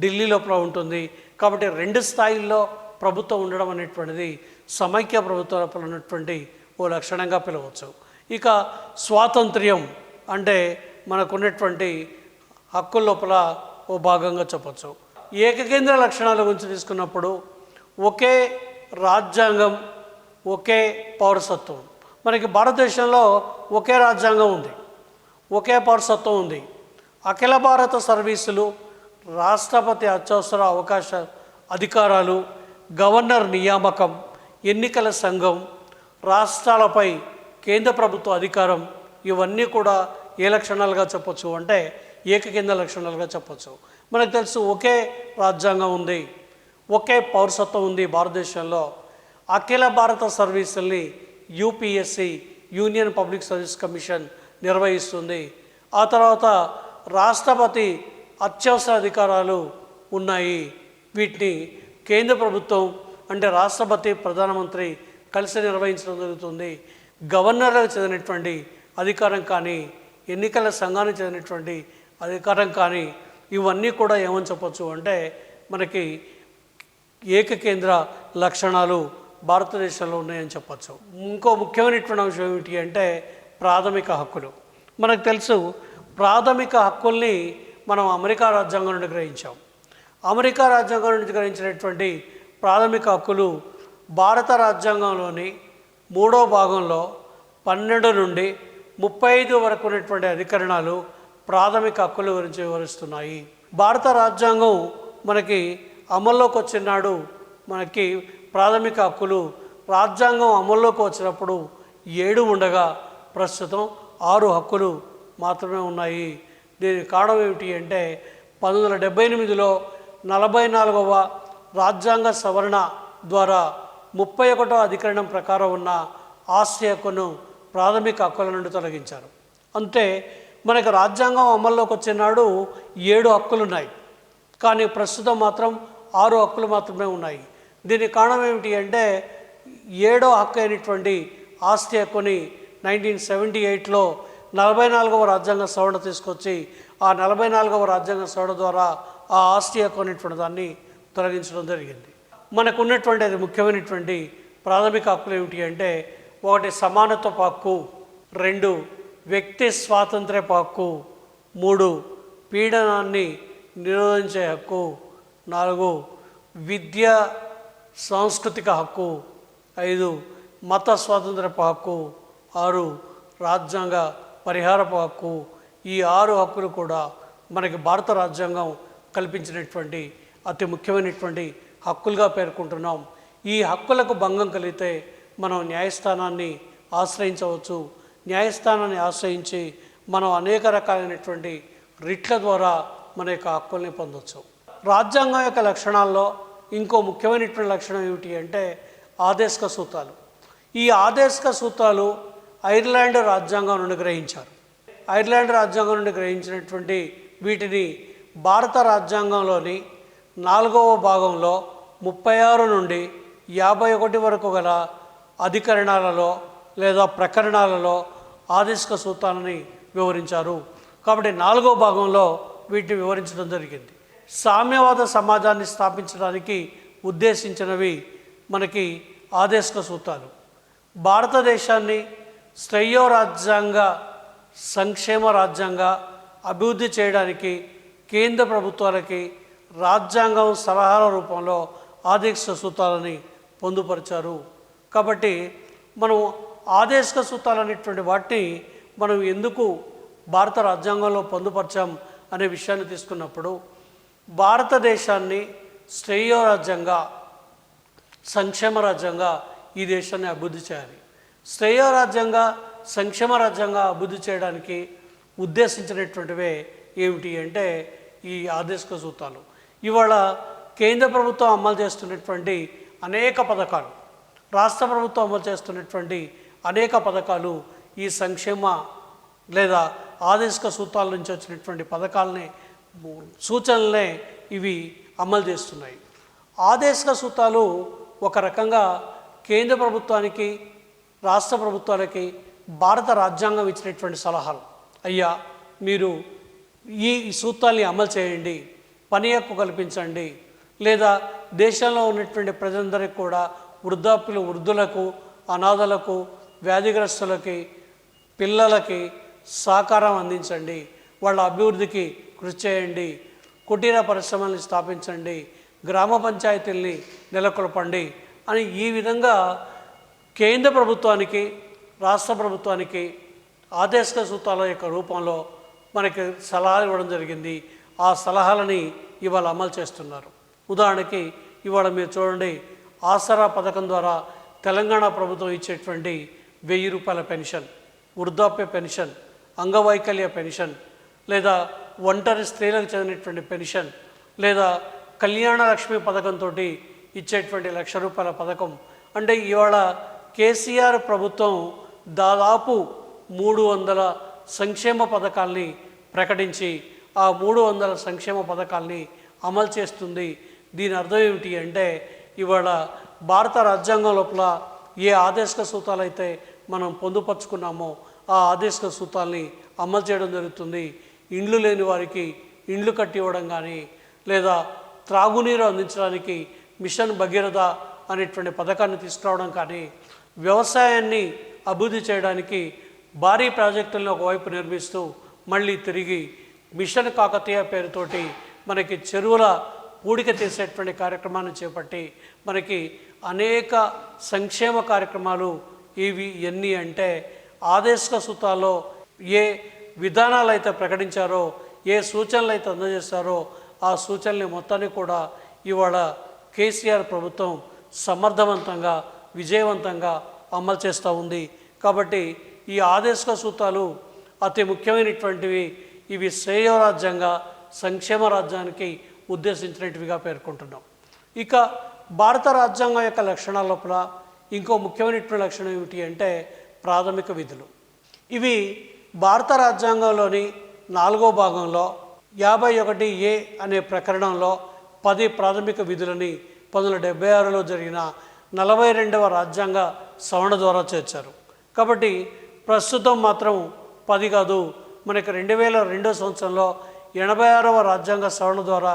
ఢిల్లీ లోపల ఉంటుంది. కాబట్టి 2 స్థాయిల్లో ప్రభుత్వం ఉండడం అనేటువంటిది సమైక్య ప్రభుత్వం లోపల ఉన్నటువంటి ఓ లక్షణంగా పిలవచ్చు. ఇక స్వాతంత్ర్యం అంటే మనకున్నటువంటి హక్కుల లోపల ఓ భాగంగా చెప్పచ్చు. ఏకకేంద్ర లక్షణాల గురించి తీసుకున్నప్పుడు ఒకే రాజ్యాంగం, ఒకే పౌరసత్వం. మనకి భారతదేశంలో ఒకే రాజ్యాంగం ఉంది, ఒకే పౌరసత్వం ఉంది. అఖిల భారత సర్వీసులు, రాష్ట్రపతి అత్యవసర అవకాశ అధికారాలు, గవర్నర్ నియామకం, ఎన్నికల సంఘం, రాష్ట్రాలపై కేంద్ర ప్రభుత్వ అధికారం, ఇవన్నీ కూడా ఏ లక్షణాలుగా చెప్పచ్చు అంటే ఏకకేంద్ర లక్షణాలుగా చెప్పచ్చు. మనకు తెలుసు ఒకే రాజ్యాంగం ఉంది, ఒకే పౌరసత్వం ఉంది భారతదేశంలో. అఖిల భారత సర్వీసుల్ని UPSC, Union Public Service Commission నిర్వహిస్తుంది. ఆ తర్వాత రాష్ట్రపతి అత్యవసర అధికారాలు ఉన్నాయి. వీటిని కేంద్ర ప్రభుత్వం అంటే రాష్ట్రపతి, ప్రధానమంత్రి కలిసి నిర్వహించడం జరుగుతుంది. గవర్నర్లకు చెందినటువంటి అధికారం కానీ, ఎన్నికల సంఘానికి చెందినటువంటి అధికారం కానీ, ఇవన్నీ కూడా ఏమని చెప్పచ్చు అంటే మనకి ఏకకేంద్ర లక్షణాలు భారతదేశంలో ఉన్నాయని చెప్పచ్చు. ఇంకో ముఖ్యమైనటువంటి అంశం ఏమిటి అంటే ప్రాథమిక హక్కులు. మనకు తెలుసు ప్రాథమిక హక్కుల్ని మనం అమెరికా రాజ్యాంగం నుండి గ్రహించాం. అమెరికా రాజ్యాంగం నుండి గ్రహించినటువంటి ప్రాథమిక హక్కులు భారత రాజ్యాంగంలోని 3వ భాగంలో 12 నుండి 35 వరకు ఉన్నటువంటి అధికరణాలు ప్రాథమిక హక్కుల గురించి వివరిస్తున్నాయి. భారత రాజ్యాంగం మనకి అమల్లోకి వచ్చినాడు మనకి ప్రాథమిక హక్కులు రాజ్యాంగం అమల్లోకి వచ్చినప్పుడు 7 ఉండగా ప్రస్తుతం 6 హక్కులు మాత్రమే ఉన్నాయి. దీనికి కారణం ఏమిటి అంటే 1978లో 44వ రాజ్యాంగ సవరణ ద్వారా 31వ అధికరణం ప్రకారం ఉన్న ఆస్తి హక్కును ప్రాథమిక హక్కుల నుండి తొలగించారు. అంటే మనకు రాజ్యాంగం అమల్లోకి వచ్చే నాడు 7 హక్కులు ఉన్నాయి, కానీ ప్రస్తుతం మాత్రం 6 హక్కులు మాత్రమే ఉన్నాయి. దీనికి కారణం ఏమిటి అంటే 7వ హక్కు అయినటువంటి ఆస్తి హక్కుని 1978లో 44వ రాజ్యాంగ సవరణ తీసుకొచ్చి ఆ 44వ రాజ్యాంగ సవరణ ద్వారా ఆ ఆస్తి హక్కు అనేటువంటి దాన్ని తొలగించడం జరిగింది. మనకు ఉన్నటువంటి అది ముఖ్యమైనటువంటి ప్రాథమిక హక్కులు ఏమిటి అంటే 1 సమానత్వపు హక్కు, 2 వ్యక్తి స్వాతంత్ర్యపు హక్కు, 3 పీడనాన్ని నిరోధించే హక్కు, 4 విద్య సాంస్కృతిక హక్కు, 5 మత స్వాతంత్రపు హక్కు, 6 రాజ్యాంగ పరిహారపు హక్కు. ఈ 6 హక్కులు కూడా మనకి భారత రాజ్యాంగం కల్పించినటువంటి అతి ముఖ్యమైనటువంటి హక్కులుగా పేర్కొంటున్నాం. ఈ హక్కులకు భంగం కలిగితే మనం న్యాయస్థానాన్ని ఆశ్రయించవచ్చు. న్యాయస్థానాన్ని ఆశ్రయించి మనం అనేక రకాలైనటువంటి రిట్ల ద్వారా మన యొక్క హక్కుల్ని పొందవచ్చు. రాజ్యాంగం యొక్క లక్షణాల్లో ఇంకో ముఖ్యమైనటువంటి లక్షణం ఏమిటి అంటే ఆదేశక సూత్రాలు. ఈ ఆదేశక సూత్రాలు ఐర్లాండ్ రాజ్యాంగం నుండి గ్రహించారు. ఐర్లాండ్ రాజ్యాంగం నుండి గ్రహించినటువంటి వీటిని భారత రాజ్యాంగంలోని 4వ భాగంలో 36 నుండి 51 వరకు గల అధికరణాలలో లేదా ప్రకరణాలలో ఆదేశక సూత్రాలని వివరించారు. కాబట్టి 4వ భాగంలో వీటిని వివరించడం జరిగింది. సామ్యవాద సమాజాన్ని స్థాపించడానికి ఉద్దేశించినవి మనకి ఆదేశక సూత్రాలు. భారతదేశాన్ని శ్రేయో రాజ్యాంగ సంక్షేమ రాజ్యాంగ అభివృద్ధి చేయడానికి కేంద్ర ప్రభుత్వాలకి రాజ్యాంగం సలహాల రూపంలో ఆదేశక సూత్రాలని పొందుపరిచారు. కాబట్టి మనం ఆదేశక సూత్రాలు అనేటువంటి వాటిని మనం ఎందుకు భారత రాజ్యాంగంలో పొందుపరిచాం అనే విషయాన్ని తీసుకున్నప్పుడు భారతదేశాన్ని శ్రేయో రాజ్యంగా సంక్షేమ రాజ్యంగా ఈ దేశాన్ని అభివృద్ధి చేయాలి. శ్రేయో రాజ్యంగా సంక్షేమ రాజ్యంగా అభివృద్ధి చేయడానికి ఉద్దేశించినటువంటివే ఏమిటి అంటే ఈ ఆదేశక సూత్రాలు. ఇవాళ కేంద్ర ప్రభుత్వం అమలు చేస్తున్నటువంటి అనేక పథకాలు, రాష్ట్ర ప్రభుత్వం అమలు చేస్తున్నటువంటి అనేక పథకాలు ఈ సంక్షేమ లేదా ఆదేశక సూత్రాల నుంచి వచ్చినటువంటి పథకాలని సూచనలనే ఇవి అమలు చేస్తున్నాయి. ఆదేశక సూత్రాలు ఒక రకంగా కేంద్ర ప్రభుత్వానికి రాష్ట్ర ప్రభుత్వాలకి భారత రాజ్యాంగం ఇచ్చినటువంటి సలహాలు. అయ్యా మీరు ఈ సూత్రాల్ని అమలు చేయండి, పని హక్కు కల్పించండి, లేదా దేశంలో ఉన్నటువంటి ప్రజలందరికీ కూడా వృద్ధులకు, అనాథలకు, వ్యాధిగ్రస్తులకి, పిల్లలకి సహకారం అందించండి, వాళ్ళ అభివృద్ధికి కృషి చేయండి, కుటీర పరిశ్రమల్ని స్థాపించండి, గ్రామ పంచాయతీల్ని నెలకొల్పండి అని ఈ విధంగా కేంద్ర ప్రభుత్వానికి రాష్ట్ర ప్రభుత్వానికి ఆదేశక సూత్రాల యొక్క రూపంలో మనకి సలహాలు ఇవ్వడం జరిగింది. ఆ సలహాలని ఇవాళ అమలు చేస్తున్నారు. ఉదాహరణకి ఇవాళ మీరు చూడండి, ఆసరా పథకం ద్వారా తెలంగాణ ప్రభుత్వం ఇచ్చేటువంటి 1000 రూపాయల పెన్షన్, వృద్ధాప్య పెన్షన్, అంగవైకల్య పెన్షన్, లేదా ఒంటరి స్త్రీలకు చెందినటువంటి పెన్షన్, లేదా కళ్యాణ లక్ష్మి పథకంతో ఇచ్చేటువంటి 1,00,000 రూపాయల పథకం. అంటే ఇవాళ కేసీఆర్ ప్రభుత్వం దాదాపు 300 సంక్షేమ పథకాల్ని ప్రకటించి ఆ 300 సంక్షేమ పథకాల్ని అమలు చేస్తుంది. దీని అర్థం ఏమిటి అంటే ఇవాళ భారత రాజ్యాంగం లోపల ఏ ఆదేశక సూత్రాలు అయితే మనం పొందుపరుచుకున్నామో ఆ ఆదేశక సూత్రాల్ని అమలు చేయడం జరుగుతుంది. ఇండ్లు లేని వారికి ఇండ్లు కట్టి ఇవ్వడం కానీ, లేదా త్రాగునీరు అందించడానికి మిషన్ భగీరథ అనేటువంటి పథకాన్ని తీసుకురావడం కానీ, వ్యవసాయాన్ని అభివృద్ధి చేయడానికి భారీ ప్రాజెక్టులను ఒకవైపు నిర్మిస్తూ మళ్ళీ తిరిగి మిషన్ కాకతీయ పేరుతోటి మనకి చెరువుల పూడిక తీసేటువంటి కార్యక్రమాన్ని చేపట్టి మనకి అనేక సంక్షేమ కార్యక్రమాలు ఇవి ఎన్ని అంటే ఆదేశక సూత్రాల్లో ఏ విధానాలు అయితే ప్రకటించారో, ఏ సూచనలు అయితే అందజేస్తారో ఆ సూచనల్ని మొత్తాన్ని కూడా ఇవాళ కేసీఆర్ ప్రభుత్వం సమర్థవంతంగా విజయవంతంగా అమలు చేస్తూ ఉంది. కాబట్టి ఈ ఆదేశక సూత్రాలు అతి ముఖ్యమైనటువంటివి. ఇవి శ్రేయోరాజ్యంగా సంక్షేమ రాజ్యానికి ఉద్దేశించినటివిగా పేర్కొంటున్నాం. ఇక భారత రాజ్యాంగం యొక్క లక్షణాల లోపల ఇంకో ముఖ్యమైనటువంటి లక్షణం ఏమిటి అంటే ప్రాథమిక విధులు. ఇవి భారత రాజ్యాంగంలోని 4వ భాగంలో 51A అనే ప్రకరణంలో 10 ప్రాథమిక విధులని 1976లో జరిగిన 42వ రాజ్యాంగ సవరణ ద్వారా చేర్చారు. కాబట్టి ప్రస్తుతం మాత్రం 10 కాదు, మనకి 2002 సంవత్సరంలో 86వ రాజ్యాంగ సవరణ ద్వారా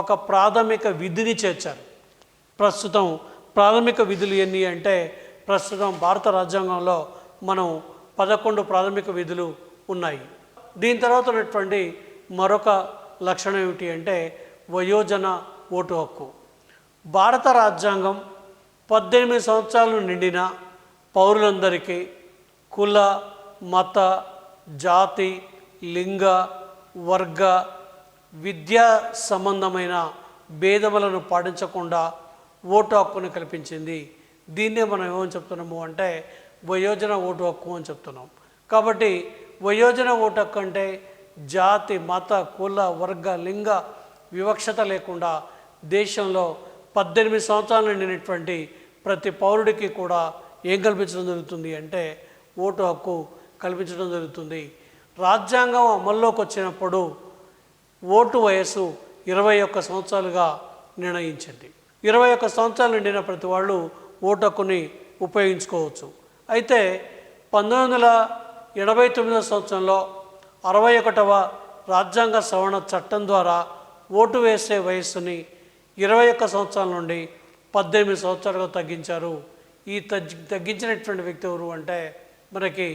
ఒక ప్రాథమిక విధిని చేర్చారు. ప్రస్తుతం ప్రాథమిక విధులు ఎన్ని అంటే ప్రస్తుతం భారత రాజ్యాంగంలో మనం 11 ప్రాథమిక విధులు ఉన్నాయి. దీని తర్వాత ఉన్నటువంటి మరొక లక్షణం ఏమిటి అంటే వయోజన ఓటు హక్కు. భారత రాజ్యాంగం 18 సంవత్సరాలు నిండిన పౌరులందరికీ కుల, మత, జాతి, లింగ, వర్గ, విద్యా సంబంధమైన భేదములను పాటించకుండా ఓటు హక్కును కల్పించింది. దీన్నే మనం ఏమని చెప్తున్నాము అంటే వయోజన ఓటు హక్కు అని చెప్తున్నాం. కాబట్టి వయోజన ఓటు హక్కు అంటే జాతి, మత, కుల, వర్గ, లింగ వివక్షత లేకుండా దేశంలో 18 సంవత్సరాలు నిండినటువంటి ప్రతి పౌరుడికి కూడా ఏం కల్పించడం జరుగుతుంది అంటే ఓటు హక్కు కల్పించడం జరుగుతుంది. రాజ్యాంగం అమల్లోకి వచ్చినప్పుడు ఓటు వయసు 21 సంవత్సరాలుగా నిర్ణయించింది. 21 సంవత్సరాలు నిండిన ప్రతి వాళ్ళు ఓటు హక్కుని ఉపయోగించుకోవచ్చు. అయితే 1989 సంవత్సరంలో 61వ రాజ్యాంగ సవరణ చట్టం ద్వారా ఓటు వేసే వయస్సుని 21 సంవత్సరాల నుండి 18 సంవత్సరాలుగా తగ్గించారు. ఈ తగ్గించినటువంటి వ్యక్తి ఎవరు అంటే మనకి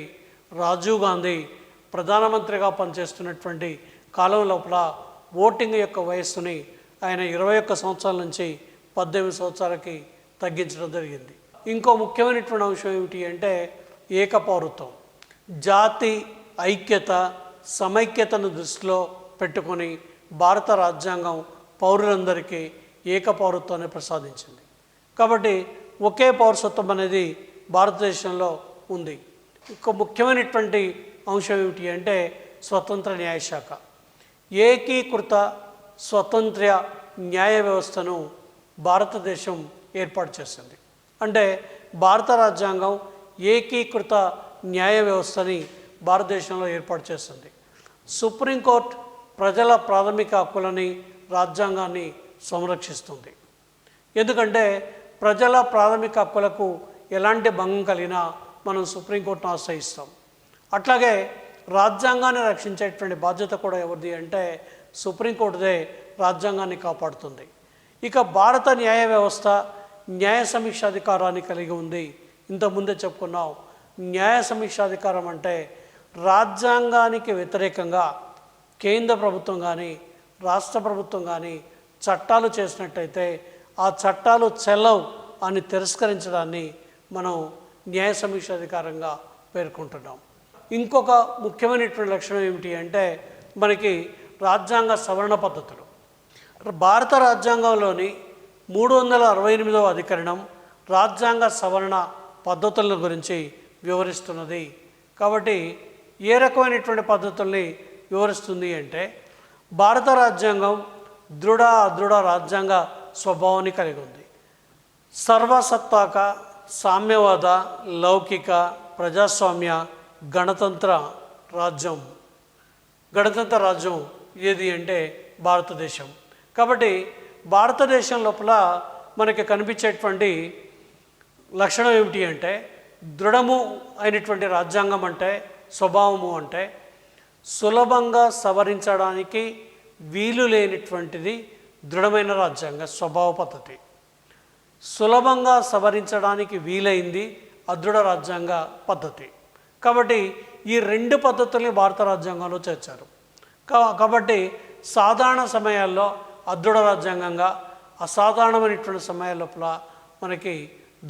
రాజీవ్ గాంధీ ప్రధానమంత్రిగా పనిచేస్తున్నటువంటి కాలం లోపల ఓటింగ్ యొక్క వయస్సుని ఆయన 21 సంవత్సరాల నుంచి 18 సంవత్సరాలకి తగ్గించడం జరిగింది. ఇంకో ముఖ్యమైనటువంటి అంశం ఏమిటి అంటే ఏకపౌరత్వం. జాతి ఐక్యత, సమైక్యతను దృష్టిలో పెట్టుకొని భారత రాజ్యాంగం పౌరులందరికీ ఏకపౌరత్వాన్ని ప్రసాదించింది. కాబట్టి ఒకే పౌరసత్వం అనేది భారతదేశంలో ఉంది. ఇంకో ముఖ్యమైనటువంటి అంశం ఏమిటి అంటే స్వతంత్ర న్యాయశాఖ. ఏకీకృత స్వతంత్ర న్యాయ వ్యవస్థను భారతదేశం ఏర్పాటు చేసింది. అంటే భారత రాజ్యాంగం ఏకీకృత న్యాయ వ్యవస్థని భారతదేశంలో ఏర్పాటు చేస్తుంది. సుప్రీంకోర్టు ప్రజల ప్రాథమిక హక్కులని, రాజ్యాంగాన్ని సంరక్షిస్తుంది. ఎందుకంటే ప్రజల ప్రాథమిక హక్కులకు ఎలాంటి భంగం కలిగినా మనం సుప్రీంకోర్టును ఆశ్రయిస్తాం. అట్లాగే రాజ్యాంగాన్ని రక్షించేటువంటి బాధ్యత కూడా ఎవరిది అంటే సుప్రీంకోర్టుదే రాజ్యాంగాన్ని కాపాడుతుంది. ఇక భారత న్యాయ వ్యవస్థ న్యాయ సమీక్షాధికారాన్ని కలిగి ఉంది. ఇంతకుముందే చెప్పుకున్నాం, న్యాయ సమీక్షాధికారం అంటే రాజ్యాంగానికి వ్యతిరేకంగా కేంద్ర ప్రభుత్వం కానీ రాష్ట్ర ప్రభుత్వం కానీ చట్టాలు చేసినట్టయితే ఆ చట్టాలు చెల్లవు అని తిరస్కరించడాన్ని మనం న్యాయ సమీక్షాధికారంగా పేర్కొంటున్నాం. ఇంకొక ముఖ్యమైనటువంటి లక్షణం ఏమిటి అంటే మనకి రాజ్యాంగ సవరణ పద్ధతులు. భారత రాజ్యాంగంలోని 368వ అధికరణం రాజ్యాంగ సవరణ పద్ధతుల గురించి వివరిస్తున్నది. కాబట్టి ఏ రకమైనటువంటి పద్ధతుల్ని వివరిస్తుంది అంటే భారత రాజ్యాంగం దృఢ అదృఢ రాజ్యాంగ స్వభావాన్ని కలిగి ఉంది. సర్వసత్తాక, సామ్యవాద, లౌకిక, ప్రజాస్వామ్య, గణతంత్ర రాజ్యం ఏది అంటే భారతదేశం. కాబట్టి భారతదేశం లోపల మనకి కనిపించేటువంటి లక్షణం ఏమిటి అంటే దృఢము అయినటువంటి రాజ్యాంగం అంటే స్వభావము అంటే సులభంగా సవరించడానికి వీలు లేనటువంటిది దృఢమైన రాజ్యాంగ స్వభావ పద్ధతి. సులభంగా సవరించడానికి వీలైంది అదృఢ రాజ్యాంగ పద్ధతి. కాబట్టి ఈ రెండు పద్ధతుల్ని భారత రాజ్యాంగంలో చేర్చారు. కాబట్టి సాధారణ సమయాల్లో అదృఢ రాజ్యాంగంగా, అసాధారణమైనటువంటి సమయాల లోపల మనకి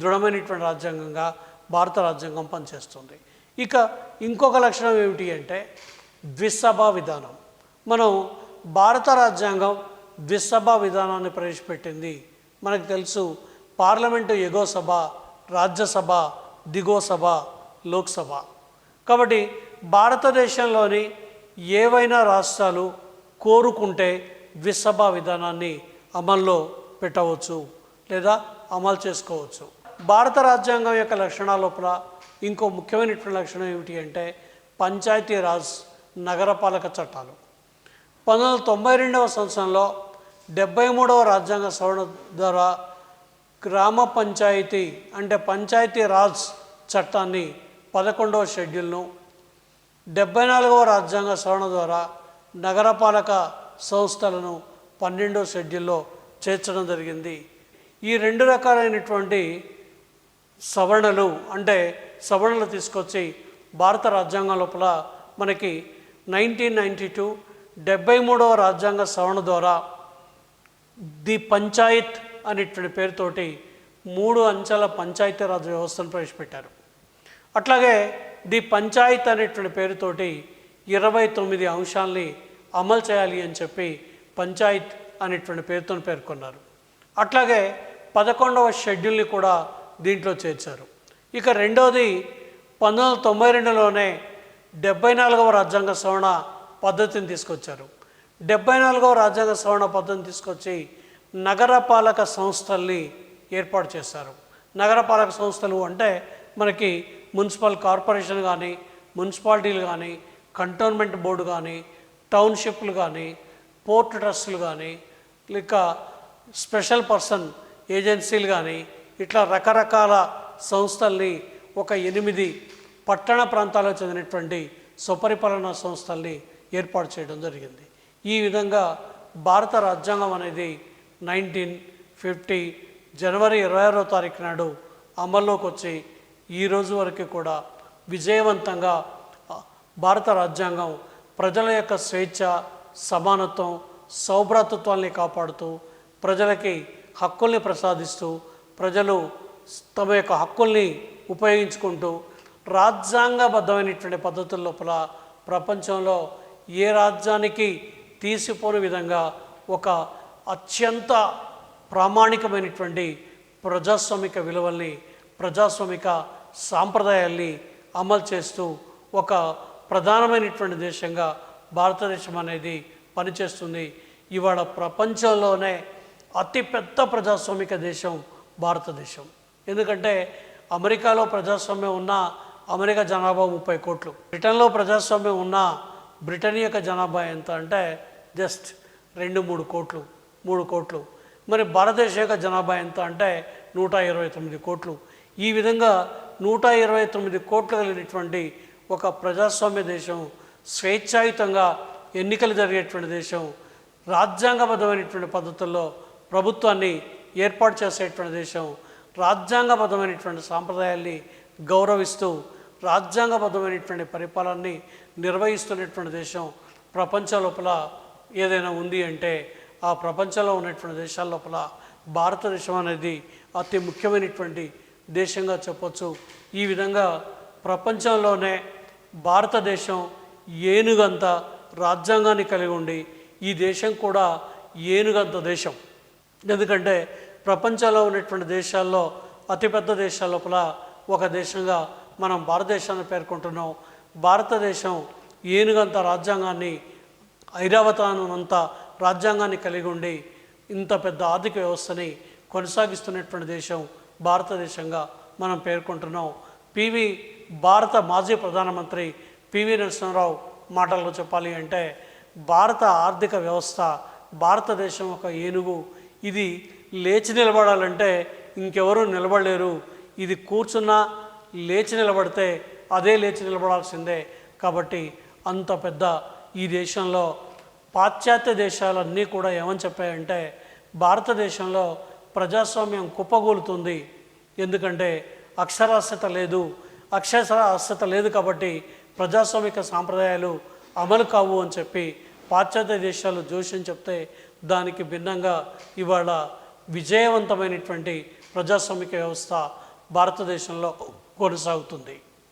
దృఢమైనటువంటి రాజ్యాంగంగా భారత రాజ్యాంగం పనిచేస్తుంది. ఇక ఇంకొక లక్షణం ఏమిటి అంటే ద్విసభా విధానం. మనం భారత రాజ్యాంగం ద్విసభా విధానాన్ని ప్రవేశపెట్టింది. మనకు తెలుసు, పార్లమెంటు ఎగువ సభ, రాజ్యసభ దిగువ సభ, లోక్సభ. కాబట్టి భారతదేశంలోని ఏవైనా రాష్ట్రాలు కోరుకుంటే ద్విసభా విధానాన్ని అమల్లో పెట్టవచ్చు లేదా అమలు చేసుకోవచ్చు. భారత రాజ్యాంగం యొక్క లక్షణాల లోపల ఇంకో ముఖ్యమైనటువంటి లక్షణం ఏమిటి అంటే పంచాయతీరాజ్ నగరపాలక చట్టాలు. 1992వ సంవత్సరంలో 73వ రాజ్యాంగ సవరణ ద్వారా గ్రామ పంచాయతీ అంటే పంచాయతీరాజ్ చట్టాన్ని 11వ షెడ్యూల్ను, 74వ రాజ్యాంగ సవరణ ద్వారా నగరపాలక సంస్థలను 12వ షెడ్యూల్లో చేర్చడం జరిగింది. ఈ రెండు రకాలైనటువంటి సవరణలు తీసుకొచ్చి భారత రాజ్యాంగం లోపల మనకి 1992 73వ రాజ్యాంగ సవరణ ద్వారా ది పంచాయత్ అనేటువంటి పేరుతోటి 3 అంచెల పంచాయతీరాజ్ వ్యవస్థను ప్రవేశపెట్టారు. అట్లాగే ది పంచాయత్ అనేటువంటి పేరుతోటి 29 అంశాలని అమలు చేయాలి అని చెప్పి పంచాయత్ అనేటువంటి పేరుతో పేర్కొన్నారు. అట్లాగే 11వ షెడ్యూల్ని కూడా దీంట్లో చేర్చారు. ఇక రెండవది 1992లోనే 74వ రాజ్యాంగ సవరణ పద్ధతిని తీసుకొచ్చారు. 74వ రాజ్యాంగ సవరణ పద్ధతిని తీసుకొచ్చి నగరపాలక సంస్థల్ని ఏర్పాటు చేశారు. నగరపాలక సంస్థలు అంటే మనకి మున్సిపల్ కార్పొరేషన్ కానీ, మున్సిపాలిటీలు కానీ, కంటోన్మెంట్ బోర్డు కానీ, టౌన్షిప్లు కానీ, పోర్ట్ ట్రస్టులు కానీ, లేక స్పెషల్ పర్సన్ ఏజెన్సీలు కానీ, ఇట్లా రకరకాల సంస్థల్ని ఒక 8 పట్టణ ప్రాంతాలకు చెందినటువంటి స్వపరిపాలనా సంస్థల్ని ఏర్పాటు చేయడం జరిగింది. ఈ విధంగా భారత రాజ్యాంగం అనేది 1950 జనవరి 26వ తారీఖు నాడు అమల్లోకి వచ్చి ఈ రోజు వరకు కూడా విజయవంతంగా భారత రాజ్యాంగం ప్రజల యొక్క స్వేచ్ఛ, సమానత్వం, సౌభ్రాతృత్వాన్ని కాపాడుతూ ప్రజలకి హక్కుల్ని ప్రసాదిస్తూ ప్రజలు తమ యొక్క హక్కుల్ని ఉపయోగించుకుంటూ రాజ్యాంగబద్ధమైనటువంటి పద్ధతుల లోపల ప్రపంచంలో ఏ రాజ్యానికి తీసిపోని విధంగా ఒక అత్యంత ప్రామాణికమైనటువంటి ప్రజాస్వామిక విలువల్ని, ప్రజాస్వామిక సాంప్రదాయాల్ని అమలు చేస్తూ ఒక ప్రధానమైనటువంటి దేశంగా భారతదేశం అనేది పనిచేస్తుంది. ఇవాళ ప్రపంచంలోనే అతిపెద్ద ప్రజాస్వామిక దేశం భారతదేశం. ఎందుకంటే అమెరికాలో ప్రజాస్వామ్యం ఉన్న అమెరికా జనాభా 30 కోట్లు, బ్రిటన్లో ప్రజాస్వామ్యం ఉన్న బ్రిటన్ యొక్క జనాభా ఎంత అంటే జస్ట్ 2-3 కోట్లు, 3 కోట్లు. మరి భారతదేశం యొక్క జనాభా ఎంత అంటే 129 కోట్లు. ఈ విధంగా 129 కోట్లు కలిగినటువంటి ఒక ప్రజాస్వామ్య దేశం, స్వేచ్ఛాయుతంగా ఎన్నికలు జరిగేటువంటి దేశం, రాజ్యాంగబద్ధమైనటువంటి పద్ధతుల్లో ప్రభుత్వాన్ని ఏర్పాటు చేసేటువంటి దేశం, రాజ్యాంగబద్ధమైనటువంటి సాంప్రదాయాల్ని గౌరవిస్తూ రాజ్యాంగబద్ధమైనటువంటి పరిపాలనని నిర్వహిస్తున్నటువంటి దేశం ప్రపంచం లోపల ఏదైనా ఉంది అంటే ఆ ప్రపంచంలో ఉన్నటువంటి దేశాల లోపల భారతదేశం అనేది అతి ముఖ్యమైనటువంటి దేశంగా చెప్పొచ్చు. ఈ విధంగా ప్రపంచంలోనే భారతదేశం ఏనుగంత రాజ్యాంగాన్ని కలిగి ఉండి ఈ దేశం కూడా ఏనుగంత దేశం. ఎందుకంటే ప్రపంచంలో ఉన్నటువంటి దేశాల్లో అతిపెద్ద దేశాల లోపల ఒక దేశంగా మనం భారతదేశాన్ని పేర్కొంటున్నాం. భారతదేశం ఏనుగంత రాజ్యాంగాన్ని, ఐరావతానంత రాజ్యాంగాన్ని కలిగి ఉండి ఇంత పెద్ద ఆర్థిక వ్యవస్థని కొనసాగిస్తున్నటువంటి దేశం భారతదేశంగా మనం పేర్కొంటున్నాం. భారత మాజీ ప్రధానమంత్రి పివి నరసింహారావు మాటల్లో చెప్పాలి అంటే భారత ఆర్థిక వ్యవస్థ భారతదేశం ఒక ఏనుగు. ఇది లేచి నిలబడాలంటే ఇంకెవరూ నిలబడలేరు. ఇది కూర్చున్నా లేచి నిలబడితే అదే లేచి నిలబడాల్సిందే. కాబట్టి అంత పెద్ద ఈ దేశంలో పాశ్చాత్య దేశాలన్నీ కూడా ఏమని చెప్పాయంటే భారతదేశంలో ప్రజాస్వామ్యం కుప్పగూలుతుంది. ఎందుకంటే అక్షరాస్యత లేదు కాబట్టి ప్రజాస్వామిక సాంప్రదాయాలు అమలు కావు అని చెప్పి పాశ్చాత్య దేశాలు జోష్యం చెప్తే దానికి భిన్నంగా ఇవాళ విజయవంతమైనటువంటి ప్రజాస్వామిక వ్యవస్థ భారతదేశంలో కొనసాగుతుంది.